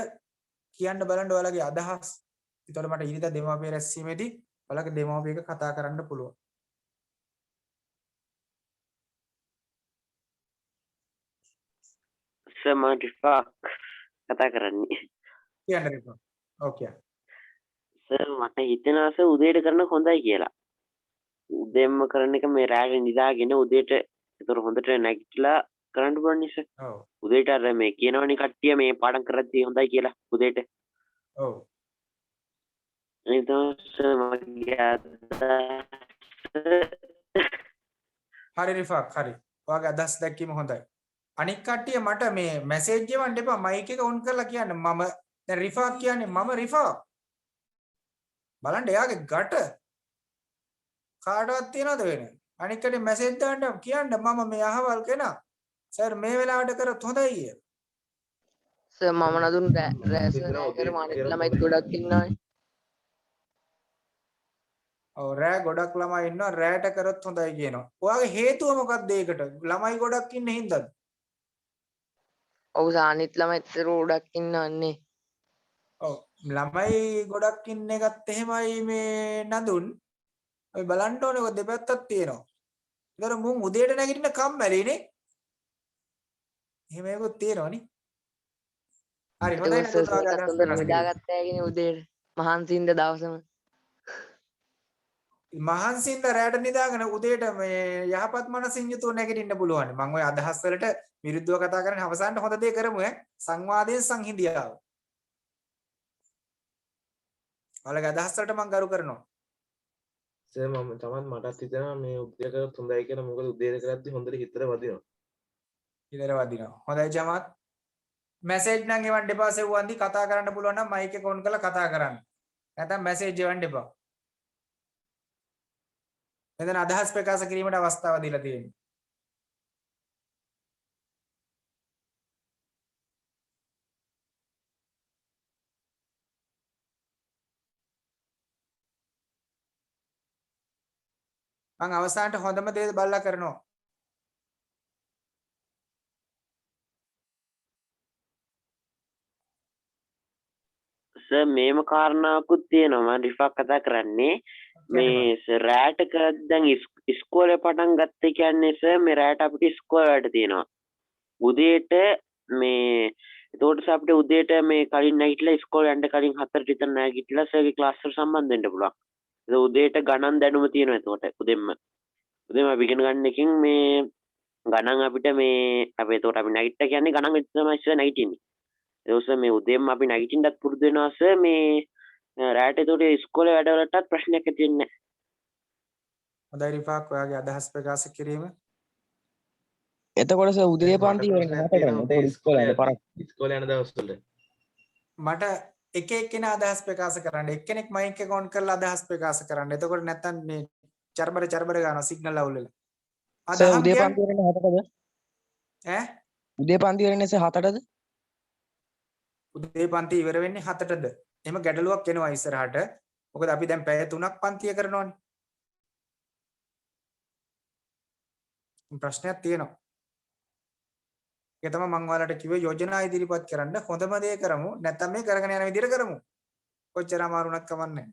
කියන්න බලන්න ඔයාලගේ අදහස්. ඒතකොට මට ඊරිදා දෙමාපිය රැස්වීමේදී ඔයාලගේ දෙමාපියක කතා කරන්න පුළුවන්. සමඩිෆාක් කතා කරන්නේ. කියන්න දෙපා. ඕකේ. සර් මට හිතෙනවා සර් උදේට කරන හොඳයි කියලා. උදේම කරන එක මේ රාග නිදාගෙන උදේට ඒතර හොඳට නැගිටලා කරන්න පුළුවන් නේ සර්. ඔව්. උදේට අර මේ කියනවනේ කට්ටිය මේ පාඩම් කරද්දී හොඳයි කියලා උදේට. ඔව්. ඒක සර් මගේ හරි රිෆාක් හරි. ඔයාගේ අදහස් දැක්වීම හොඳයි. අනික් කට්ටිය මට මේ මැසේජ් එවන්න එපා මයික් එක ඔන් කරලා කියන්න මම දැන් රිෆාක් කියන්නේ මම රිෆාක්. බලන්න එයාගේ ගට කාටවත් තියනවද වෙන්නේ? අනික් කටේ මැසේජ් දාන්න කියන්න මම මේ අහවල් කෙනා. සර් මේ වෙලාවට කරත් හොඳයි කිය. සර් මම නදුන් රෑසර් මානෙත් ළමයි ගොඩක් ඉන්නවනේ. ඔව් රෑ ගොඩක් ළමයි ඉන්නවා රෑට කරත් හොඳයි කියනවා. ඔයාගේ හේතුව මොකක්ද ඒකට? ළමයි ගොඩක් ඉන්න හින්දාද? ඔව් සානිත් ළමයි ගොඩක් ඉන්නවන්නේ. ඔව් ළමයි ගොඩක් ඉන්න එකත් එහෙමයි මේ නඳුන්. ඔය බලන්න ඕනේ ඔය දෙපැත්තක් තියෙනවා. ඒතර මුන් උදේට නැගිටින කම්මැලිනේ. එහෙම එකක් තියෙනවනේ. හරි හොඳයි නේද ඔයාගේ අදහස් වෙනස් නිදාගත්තා ඇගිනේ උදේට මහන්සින්ද දවසම. මහන්සින්ද රැට නිදාගෙන උදේට මේ යහපත් මනසින් යුතුව නැගිටින්න පුළුවන්. මම ওই අදහස් වලට විරුද්ධව කතා කරන්නේ අවසානට හොඳ දේ කරමු ඈ. සංවාදයෙන් සංහිඳියාව. ඔයාලගේ අදහස් වලට මම ගරු කරනවා. සර් මම තමත් මටත් හිතෙනවා මේ උදේ කරත් හොඳයි කියලා. මොකද උදේ කරද්දි හොඳට හිතට වදිනවා. හිතට වදිනවා. හොඳයි ජමාත්. මැසේජ් නම් එවන්න එපා සෙව්වන්දි කතා කරන්න පුළුවන් නම් මයික් එක ඔන් කරලා කතා කරන්න. නැත්නම් මැසේජ් එවන්න එපා. මෙතන අදහස් ප්‍රකාශ කිරීමට අවස්ථාව දීලා තියෙනවා. මං අවසානට හොඳම දේ බලලා කරනවා. සර් මේම කාරණාවකුත් තියෙනවා මම රිෆා කතා කරන්නේ මේ සර් රැට දැන් ඉස්කෝලේ පටන් ගත්තේ කියන්නේ සර් මේ රැට අපිට ඉස්කෝලේ වලට තියෙනවා උදේට මේ එතකොට සර් අපිට උදේට මේ කලින් නැගිටලා ඉස්කෝලේ යන්න කලින් 4ට විතර නැගිටලා සර්ගේ ක්ලාස් වල සම්බන්ධ වෙන්න පුළුවන් ඒක උදේට ගණන් දැනුම තියෙනවා එතකොට උදෙන්ම අපි ඉගෙන ගන්න එකකින් මේ ගණන් අපිට මේ අපි එතකොට අපි නැගිට්ටා කියන්නේ ගණන් විතර තමයි ඉස්සර නැගිටින්නේ ඒ මේ උදේම අපි නැගිටින්නත් පුරුදු වෙනවා සර් මේ රැට එතකොට ඉස්කෝලේ වැඩවලටත් ප්‍රශ්නයක් ඇති වෙන්නේ නැහැ. හොඳයි රිෆාක් ඔයාගේ අදහස් ප්‍රකාශ කිරීම. එතකොට සර් උදේ පන්ති වෙන්නේ නැතද? ඉස්කෝලේ යන දවස්වල මට එක එක්කෙනා අදහස් ප්‍රකාශ කරන්න. එක්කෙනෙක් මයික් එක ඔන් කරලා අදහස් ප්‍රකාශ කරන්න. එතකොට නැත්තම් මේ චර්බර ගන්නවා සිග්නල් අවුල් වෙලා. සර් උදේ පන්ති වෙන්නේ 7ටද? ඈ? උදේ පන්ති වෙන්නේ සර් 7ටද? උදේ පන්ති ඉවර වෙන්නේ 7ටද? එහෙම ගැටලුවක් එනවා ඉස්සරහට. මොකද අපි දැන් පැය 3ක් පන්තිය කරනවානේ. ප්‍රශ්නයක් තියෙනවා. ඒක තමයි මම ඔයාලට කිව්වේ යෝජනා ඉදිරිපත් කරන්න හොඳම දේ කරමු. නැත්නම් මේ කරගෙන යන විදිහට කරමු. කොච්චර අමාරු වුණත් කමක් නැහැ.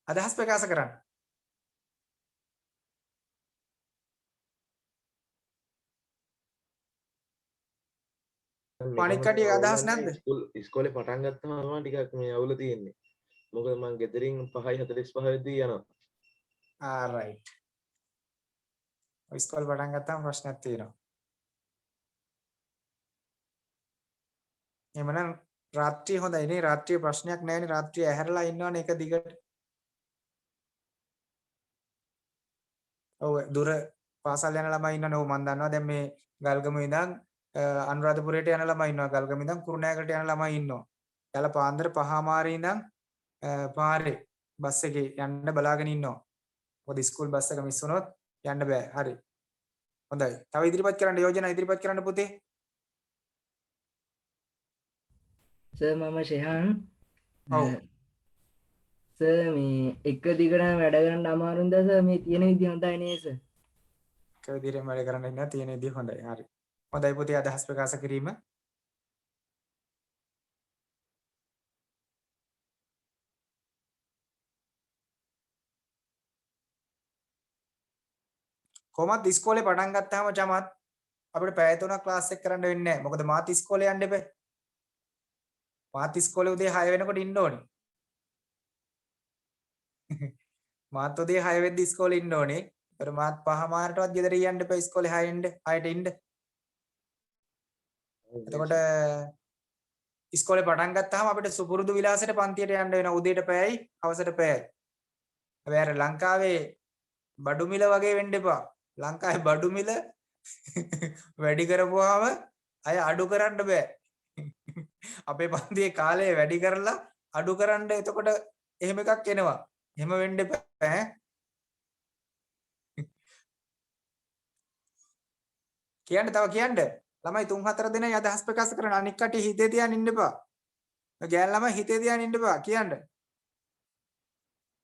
අදහස් ප්‍රකාශ කරන්න. අනික් කටිය අදහස් නැද්ද? ඉස්කෝලේ පටන් ගත්තම තමයි ටිකක් මේ අවුල තියෙන්නේ. මොකද මම ගෙදරින් 5:45 වෙද්දී යනවා. right. ඉස්කෝලේ පටන් ගත්තාම ප්‍රශ්නයක් තියෙනවා. එමනම් රාත්‍රිය හොඳයි නේ රාත්‍රිය ප්‍රශ්නයක් නැහැ නේ රාත්‍රිය ඇහැරලා ඉන්නවනේ එක දිගට. ඔව් දුර පාසල් යන ළමයි ඉන්නවනේ ඔව් මම දන්නවා දැන් මේ ගල්ගම ඉඳන් අනුරාධපුරයට යන ළමයි ඉන්නවා ගල්ගම ඉඳන් කුරුණෑගලට යන ළමයි ඉන්නවා. යාලා පාන්දර 5:00 ඉඳන් පාරේ බස් එකේ යන්න බලාගෙන ඉන්නවා. මොකද ස්කූල් බස් එක මිස් වුණොත් යන්න බෑ. හරි. හොඳයි. තව ඉදිරිපත් කරන්න යෝජනා ඉදිරිපත් කරන්න පුතේ. සර් මම ෂෙහාන්. ඔව්. සර් මේ එක දිගටම වැඩ කරන්න අමාරුද සර් මේ තියෙන විදිහ හොඳයි නේ සර්. එක විදිහටම වැඩ කරන්න ඉන්න තියෙන විදිහ හොඳයි. හරි. හොඳයි පුතේ අදහස් ප්‍රකාශ කිරීම. කොහොමද ඉස්කෝලේ පටන් ගත්තාම චමත් අපිට පැය 3ක් ක්ලාස් එක කරන්න වෙන්නේ නැහැ. මොකද මාත් ඉස්කෝලේ යන්න එපා. මාත් ඉස්කෝලේ උදේ 6 වෙනකොට ඉන්න ඕනේ. මාත් උදේ 6 වෙද්දි ඉස්කෝලේ ඉන්න ඕනේ. ඒතර මාත් 5:00ටවත් ගෙදර යන්න එපා ඉස්කෝලේ 6ට ඉන්න. එතකොට ඉස්කෝලේ පටන් ගත්තාම අපිට සුපුරුදු විලාසයට පන්තියට යන්න වෙනවා. උදේට පැයයි හවසට පැයයි. හැබැයි අර ලංකාවේ බඩු මිල වගේ වෙන්න එපා. ලංකාවේ බඩු මිල වැඩි කරපුවාම අය අඩු කරන්න බෑ. අපේ පන්තියේ කාලය වැඩි කරලා අඩු කරන්න එතකොට එහෙම එකක් එනවා. එහෙම වෙන්න එපා ඈ. කියන්න තව කියන්න. ළමයි 3-4 දෙනා අදහස් ප්‍රකාශ කරන අනික් කටි හිතේ තියාගෙන ඉන්න එපා. ගෑන් ළමයි හිතේ තියාගෙන ඉන්න එපා කියන්න.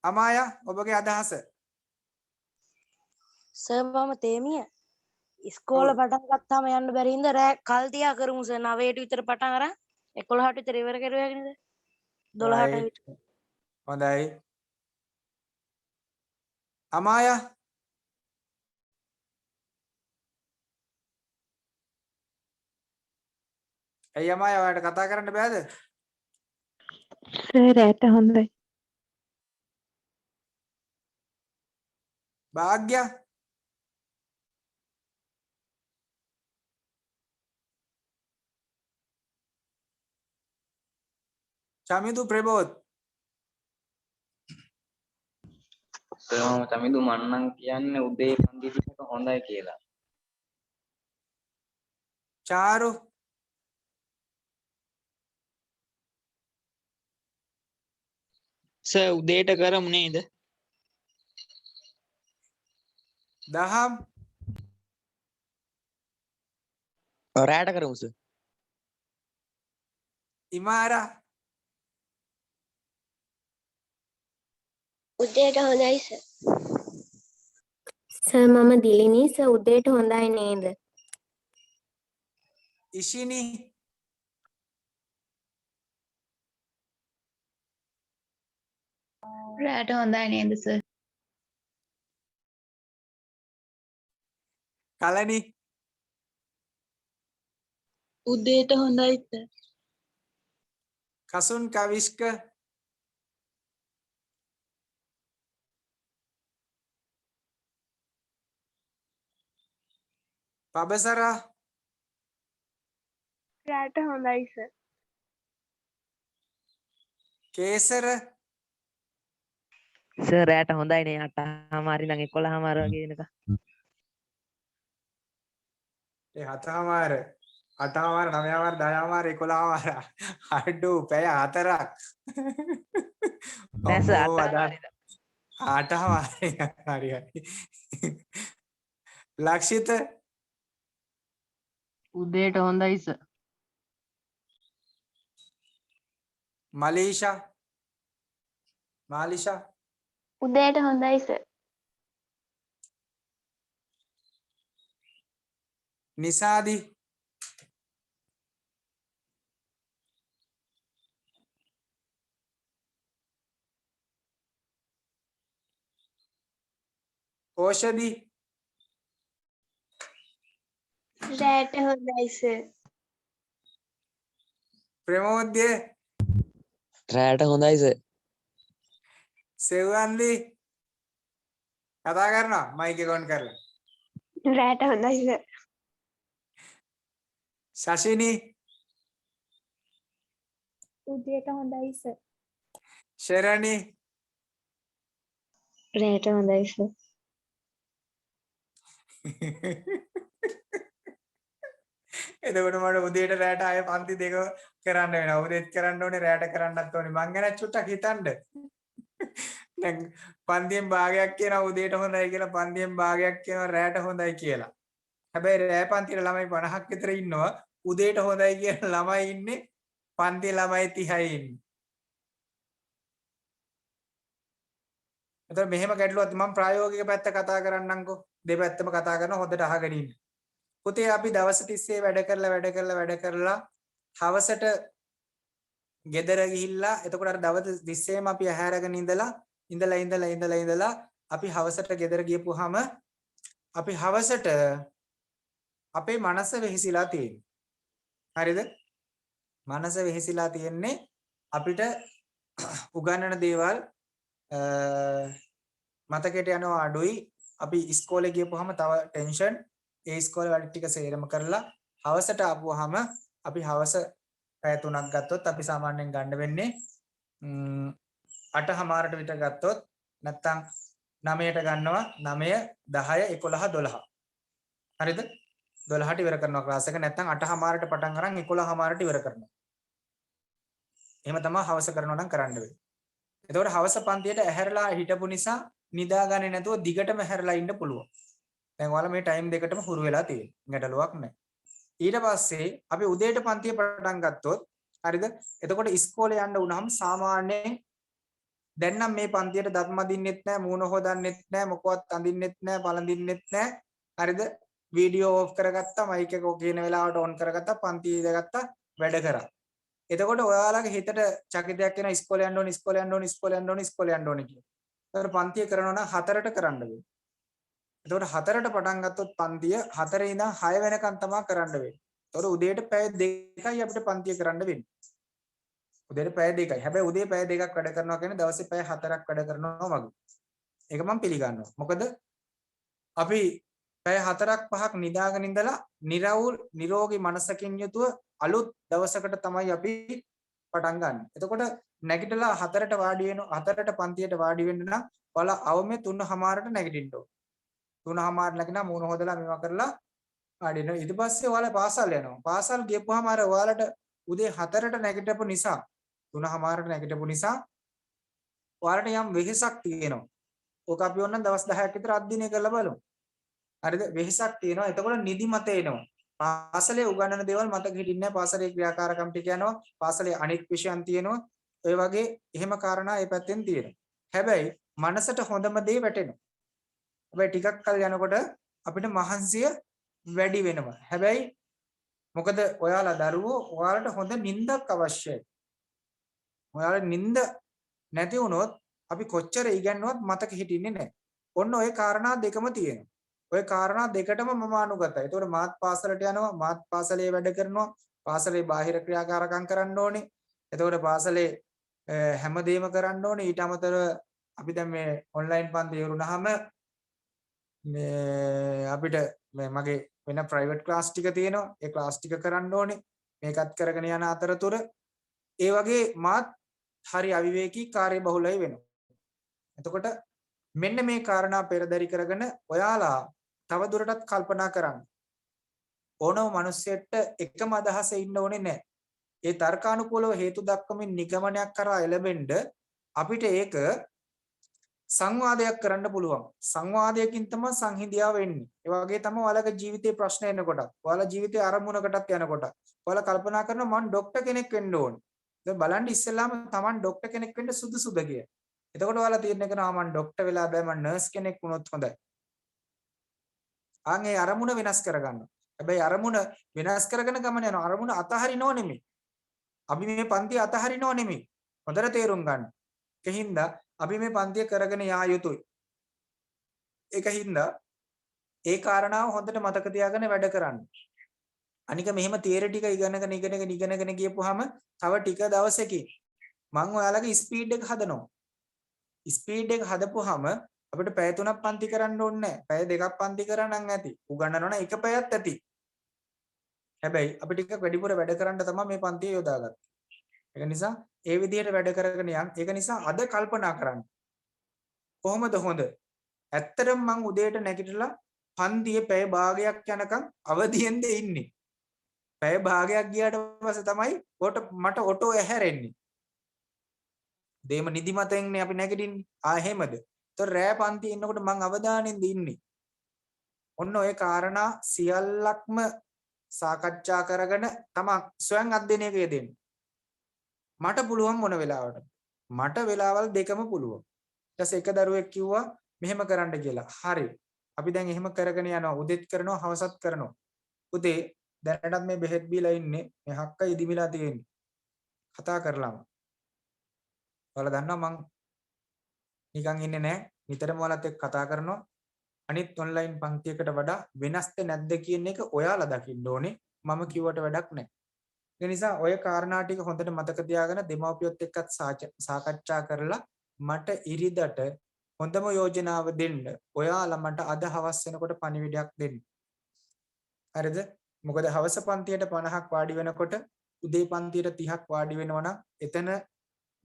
අමායා ඔබගේ අදහස. සර් මම තේමිය ඉස්කෝල පටන් ගත්තාම යන්න බැරි හින්දා රෑ කල් තියා කරමු සර් 9ට විතර පටන් අරන් 11ට විතර ඉවර කරුවාගෙනද 12ට විතර. හොඳයි. අමායා ඇයි අමායා ඔයාලට කතා කරන්න බෑද? සර් රැට හොඳයි. භාග්‍ය චමිදු ප්‍රබෝධ් සර් චමිදු මන්නම් කියන්නේ උදේ පන්ති ටික හොඳයි කියලා. චාරු සර් උදේට කරමු නේද? දහම් රැට කරමු සර්. ඉමාරා උදේට හොඳයි සර්. සර් මම දිලිනි සර් උදේට හොඳයි නේද? ඉෂිනි රෑට හොඳයි නේද සර්? කලනි උදේට හොඳයි සර්. කසුන් කවිෂ්ක පබසරා රාට හොඳයි සර්. කේසර සර් රෑට හොඳයිනේ 8:00 ඉඳන් 11:00 වගේ වෙනකම්. ඒ 7:00 8:00 9:00 10:00 11:00 අඩු පැය 4ක් නෑ සර් අම්මෝ 8:00 8:00 හරි හරි ලක්ෂිත උදේට හොඳයි සර්. මලීෂා මාලිෂා උදේට හොඳයි සර්. නිසාදි ඕෂදි රාට හොඳයි සර්. ප්‍රමෝද්‍ය රෑට හොඳයි සර්. සෙව්වන්දි කතා කරනවා මයික් එක ඔන් කරලා. රාට හොඳයි සර්. ශෂිනි උදේට හොඳයි සර්. ශරණි රෑට හොඳයි සර්. එතකොට මට උදේට රැට ආයෙ පන්ති දෙක කරන්න වෙනවා. උදේත් කරන්න ඕනේ රැට කරන්නත් ඕනේ. මං ගැන චුට්ටක් හිතන්න. දැන් පන්තියෙන් භාගයක් කියනවා උදේට හොඳයි කියලා, පන්තියෙන් භාගයක් කියනවා රැට හොඳයි කියලා. හැබැයි රෑ පන්තියේ ළමයි 50ක් විතර ඉන්නවා. උදේට හොඳයි කියන ළමයි ඉන්නේ පන්තියේ ළමයි 30යි ඉන්නේ. එතකොට මෙහෙම ගැටලුවක් මම ප්‍රායෝගික පැත්ත කතා කරන්නම්කෝ. දෙපැත්තම කතා කරන හොඳට අහගෙන ඉන්න. පුතේ අපි දවස් 30 වැඩ කරලා හවසට ගෙදර ගිහිල්ලා එතකොට අර දවස් 30ෙම අපි ඇහැරගෙන ඉඳලා අපි හවසට ගෙදර ගියපුවාම අපි හවසට අපේ මනස වෙහිසිලා තියෙනවා. හරිද? මනස වෙහිසිලා තියෙන්නේ අපිට උගන්වන දේවල් මතකයට යනවා අඩුයි. අපි ඉස්කෝලේ ගියපුවාම තව ටෙන්ෂන් ඒ ඉස්කෝලේ වැඩ ටික සේරම කරලා හවසට ආපුවාම අපි හවස පැය 3ක් ගත්තොත් අපි සාමාන්‍යයෙන් ගන්න වෙන්නේ 8:00ට විතර ගත්තොත් නැත්තම් 9ට ගන්නවා 9 10 11 12 හරිද 12ට ඉවර කරනවා ක්ලාස් එක නැත්තම් 8:00ට පටන් අරන් 11:00ට ඉවර කරනවා එහෙම තමයි හවස කරනවා නම් කරන්න වෙන්නේ එතකොට හවස පන්තියට ඇහැරලා හිටපු නිසා නිදාගන්නේ නැතුව දිගටම ඇහැරලා ඉන්න පුළුවන් දැන් ඔයාලා මේ ටයිම් දෙකටම හුරු වෙලා තියෙනවා ගැටලුවක් නැහැ ඊට පස්සේ අපි උදේට පන්තිය පටන් ගත්තොත් හරිද එතකොට ඉස්කෝලේ යන්න වුණාම සාමාන්‍යයෙන් දැන් නම් මේ පන්තියට දත් මදින්නෙත් නැහැ මූණ හොදන්නෙත් නැහැ මොකවත් අඳින්නෙත් නැහැ පළඳින්නෙත් නැහැ හරිද වීඩියෝ ඕෆ් කරගත්තා මයික් එක කියන වෙලාවට ඔන් කරගත්තා පන්තිය ඉඳගත්තා වැඩ කරා එතකොට ඔයාලගේ හිතට චකිතයක් එනවා ඉස්කෝලේ යන්න ඕනේ කියලා. ඒතර පන්තිය කරනවා නම් 4ට කරන්න වෙනවා. එතකොට 4ට පටන් ගත්තොත් පන්තිය 4 ඉඳන් 6 වෙනකන් තමයි කරන්න වෙන්නේ. එතකොට උදේට පැය 2යි අපිට පන්තිය කරන්න වෙන්නේ. උදේට පැය 2යි. හැබැයි උදේ පැය 2ක් වැඩ කරනවා කියන්නේ දවසේ පැය 4ක් වැඩ කරනවා වගේ. ඒක මම පිළිගන්නවා. මොකද අපි පැය 4ක් 5ක් නිදාගෙන ඉඳලා නිරෝගී මනසකින් යුතුව අලුත් දවසකට තමයි අපි පටන් ගන්න. එතකොට නැගිටලා 4ට වාඩි වෙනවා 4ට පන්තියට වාඩි වෙන්න නම් ඔයාලා අවමේ 3:00ට නැගිටින්න ඕන. 3:00ට නැගිටිනා මූණ හොදලා මේවා කරලා වාඩි වෙනවා. ඊට පස්සේ ඔයාලා පාසල් යනවා. පාසල් ගියපුවාම අර ඔයාලට උදේ 4ට නැගිටපු නිසා 3:00ට නැගිටපු නිසා ඔයාලට යම් වෙහෙසක් තියෙනවා. ඕක අපි ඕනනම් දවස් 10ක් විතර අධ්‍යයනය කරලා බලමු. හරිද? වෙහෙසක් තියෙනවා. එතකොට නිදිමත එනවා. පාසලේ උගන්වන දේවල් මතක හිටින්නේ නැහැ. පාසලේ ක්‍රියාකාරකම් ටික යනවා. පාසලේ අනිත් විෂයන් තියෙනවා. ඔය වගේ එහෙම කාරණා ඒ පැත්තෙන් තියෙනවා. හැබැයි මනසට හොඳම දේ වැටෙනවා. හැබැයි ටිකක් කල් යනකොට අපිට මහන්සිය වැඩි වෙනවා. හැබැයි මොකද ඔයාලා දරුවෝ ඔයාලට හොඳ නිින්දක් අවශ්‍යයි. ඔයාලා නිින්ද නැති වුණොත් අපි කොච්චර ඉගෙනුවත් මතක හිටින්නේ නැහැ. ඔන්න ඔය කාරණා දෙකම තියෙනවා. ඔය කාරණා දෙකටම මම අනුගතයි. ඒතකොට මාත් පාසලට යනවා, මාත් පාසලේ වැඩ කරනවා, පාසලේ බාහිර ක්‍රියාකාරකම් කරන්න ඕනේ. එතකොට පාසලේ හැමදේම කරන්න ඕනේ. ඊට අමතරව අපි දැන් මේ ඔන්ලයින් පන්ති ඉවරුනහම මේ අපිට මගේ වෙන ප්‍රයිවට් ක්ලාස් ටික තියෙනවා. ඒ ක්ලාස් ටික කරන්න ඕනේ. මේකත් කරගෙන යන අතරතුර ඒ වගේ මාත් හරි අවිවේකී කාර්යබහුලයි වෙනවා. එතකොට මෙන්න මේ කාරණා පෙරදරි කරගෙන ඔයාලා තව දුරටත් කල්පනා කරන්න. ඕනම මිනිස්සෙට එකම අදහසේ ඉන්න ඕනේ නැහැ. ඒ තර්කානුකූලව හේතු දක්වමින් නිගමනයක් කරා එළඹෙන්න අපිට ඒක සංවාදයක් කරන්න පුළුවන්. සංවාදයකින් තමයි සංහිඳියාව වෙන්නේ. ඒ වගේ තමයි ඔයාලගේ ජීවිතේ ප්‍රශ්න එනකොට, ඔයාලා ජීවිතේ අරමුණකටත් යනකොට, ඔයාලා කල්පනා කරනවා මම ડોක්ටර් කෙනෙක් වෙන්න ඕනේ. දැන් බලන්න ඉස්සෙල්ලාම Taman ડોක්ටර් කෙනෙක් වෙන්න සුදුසුද කියලා. එතකොට ඔයාලා තීරණය කරනවා මම ડોක්ටර් වෙලා බෑ මම නර්ස් කෙනෙක් වුණොත් හොඳයි. ආන් ඒ අරමුණ වෙනස් කරගන්නවා. හැබැයි අරමුණ වෙනස් කරගෙන ගමන යනවා. අරමුණ අතහරිනව නෙමෙයි. අපි මේ පන්තිය අතහරිනව නෙමෙයි. හොඳට තේරුම් ගන්න. ඒකින්ද අපි මේ පන්තිය කරගෙන යා යුතුයි. ඒකින්ද ඒ කාරණාව හොඳට මතක තියාගෙන වැඩ කරන්න. අනික මෙහෙම තියරි ටික ඉගෙනගෙන ගියපුවාම තව ටික දවසකින් මම ඔයාලගේ ස්පීඩ් එක හදනවා. ස්පීඩ් එක හදපුවාම අපිට පැය 3ක් පන්ති කරන්න ඕනේ නැහැ. පැය 2ක් පන්ති කරනනම් ඇති. උගන්නනවා නම් එක පැයක් ඇති. හැබැයි අපි ටිකක් වැඩිපුර වැඩ කරන්න තමයි මේ පන්තිය යොදාගත්තේ. ඒක නිසා ඒ විදිහට වැඩ කරගෙන යන්න. ඒක නිසා අද කල්පනා කරන්න. කොහොමද හොඳ? ඇත්තටම මං උදේට නැගිටලා පන්තියේ පැය භාගයක් යනකම් අවදියෙන්ද ඉන්නේ. පැය භාගයක් ගියාට පස්සේ තමයි මට ඔටෝ ඇහැරෙන්නේ. දේම නිදිමතෙන්නේ අපි නැගිටින්නේ. එහෙමද? ඒතර රෑ පන්ති ඉන්නකොට මං අවධානයෙන්ද ඉන්නේ. ඔන්න ඔය කාරණා සියල්ලක්ම සාකච්ඡා කරගෙන තමයි ස්වයං අධ්‍යයනයක යෙදෙන්න. මට පුළුවන් මොන වෙලාවට? මට වෙලාවල් දෙකම පුළුවන්. ඊට පස්සේ එක දරුවෙක් කිව්වා මෙහෙම කරන්න කියලා. හරි. අපි දැන් එහෙම කරගෙන යනවා. උදෙත් කරනවා, හවසත් කරනවා. උදේ දැනටත් මේ බෙහෙත් බීලා ඉන්නේ. මේ හක්ක ඉදිමිලා තියෙන්නේ. කතා කරලාම. ඔයාලා දන්නවා මං නිකන් ඉන්නේ නැහැ. නිතරම ඔයාලත් එක්ක කතා කරනවා. අනිත් ඔන්ලයින් පන්තියකට වඩා වෙනස්ද නැද්ද කියන එක ඔයාලා දකින්න ඕනේ. මම කිව්වට වැඩක් නැහැ. ඒ නිසා ඔය කාරණා ටික හොඳට මතක තියාගෙන දෙමව්පියොත් එක්කත් සාකච්ඡා කරලා මට ඉරිදට හොඳම යෝජනාව දෙන්න. ඔයාලා මට අද හවස් වෙනකොට පණිවිඩයක් දෙන්න. හරිද? මොකද හවස පන්තියට 50ක් වාඩි වෙනකොට උදේ පන්තියට 30ක් වාඩි වෙනවා නම් එතන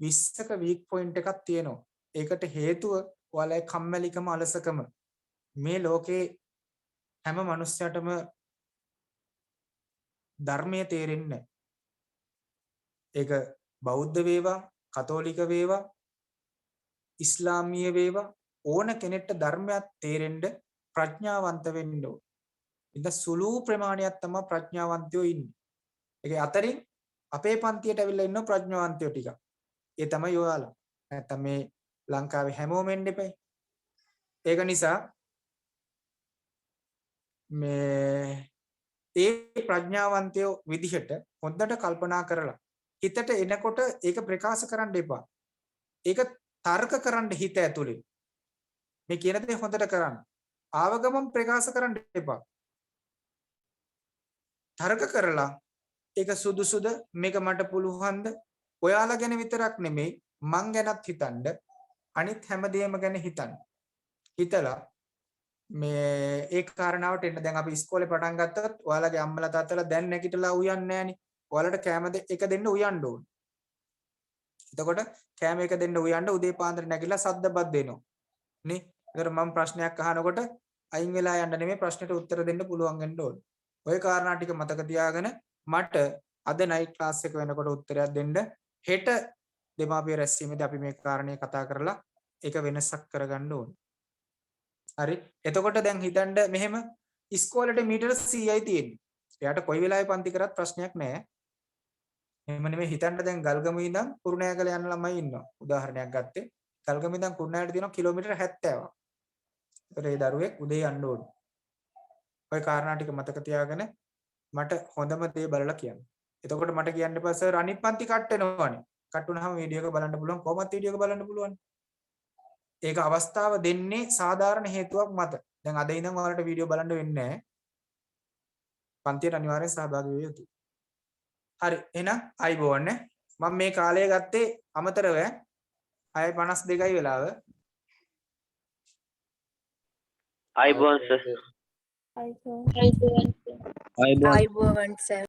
20ක වීක් පොයින්ට් එකක් තියෙනවා. ඒකට හේතුව ඔයාලගේ කම්මැලිකම අලසකම. මේ ලෝකේ හැම මනුස්සයටම ධර්මයේ තේරෙන්නේ නැහැ. ඒක බෞද්ධ වේවා, කතෝලික වේවා, ඉස්ලාමීය වේවා ඕන කෙනෙක්ට ධර්මයක් තේරෙන්න ප්‍රඥාවන්ත වෙන්න ඕන. ඉතින් සුළු ප්‍රමාණයක් තමයි ප්‍රඥාවන්තයෝ ඉන්නේ. ඒකේ අතරින් අපේ පන්තියට ඇවිල්ලා ඉන්න ප්‍රඥාවන්තයෝ ටිකක්. ඒ තමයි ඔයාලා. නැත්තම් මේ ලංකාවේ හැමෝම එන්න එපයි. ඒක නිසා මේ ඒ ප්‍රඥාවන්තයෝ විදිහට හොඳට කල්පනා කරලා හිතට එනකොට ඒක ප්‍රකාශ කරන්න එපා. ඒක තර්ක කරන්න හිත ඇතුලේ. මේ කියන දේ හොඳට කරන්න. ආවගමම් ප්‍රකාශ කරන්න එපා. තර්ක කරලා ඒක සුදුසුද මේක මට පුළුවන්ද ඔයාලා ගැන විතරක් නෙමෙයි මං ගැනත් හිතන්න අනිත් හැමදේම ගැන හිතන්න. හිතලා මේ ඒ කාරණාවට එන්න දැන් අපි ඉස්කෝලේ පටන් ගත්තොත් ඔයාලගේ අම්මලා තාත්තලා දැන් නැගිටලා උයන්නේ නැහනේ. ඔයාලට කැම එක දෙන්න උයන්න ඕන. එතකොට කැම එක දෙන්න උයන්න උදේ පාන්දර නැගිටලා සද්දබත් දෙනවා. නේ? ඒතර මම ප්‍රශ්නයක් අහනකොට අයින් වෙලා යන්න නෙමෙයි ප්‍රශ්නෙට උත්තර දෙන්න පුළුවන් වෙන්න ඕන. ওই කාරණා ටික මතක තියාගෙන මට අද නයිට් ක්ලාස් එක වෙනකොට උත්තරයක් දෙන්න හෙට දෙමාපිය රැස්වීමේදී අපි මේ කාරණේ කතා කරලා ඒක වෙනසක් කරගන්න ඕන. හරි. එතකොට දැන් හිතන්න මෙහෙම ඉස්කෝලේට මීටර 100යි තියෙන්නේ. එයාට කොයි වෙලාවෙ පන්ති කරත් ප්‍රශ්නයක් නැහැ. එහෙම නෙමෙයි හිතන්න දැන් ගල්ගම ඉඳන් කුරුණෑගල යන ළමයි ඉන්නවා. උදාහරණයක් ගත්තේ. ගල්ගම ඉඳන් කුරුණෑගලට තියෙනවා කිලෝමීටර 70ක්. ඒතර ඒ දරුවෙක් උදේ යන්න ඕනේ. ඔය කාරණා ටික මතක තියාගෙන මට හොඳම දේ බලලා කියන්න. එතකොට මට කියන්න එපා සර් අනිත් පන්ති කට් වෙනවනේ. කට් වුණාම වීඩියෝ එක බලන්න පුළුවන්. කොහොමද වීඩියෝ එක බලන්න පුළුවන්? ඒක අවස්ථාව දෙන්නේ සාධාරණ හේතුවක් මත. දැන් අද ඉඳන් ඔයාලට වීඩියෝ බලන්න වෙන්නේ නැහැ. පන්තියට අනිවාර්යෙන් සහභාගී වෙ යුතුයි. හරි එහෙනම් අයිබෝවන් නේ. මම මේ කාලය ගත්තේ අමතරව 6:52යි වෙලාව. අයිබෝන් සර්. අයිබෝවන්. අයිබෝවන් සර්.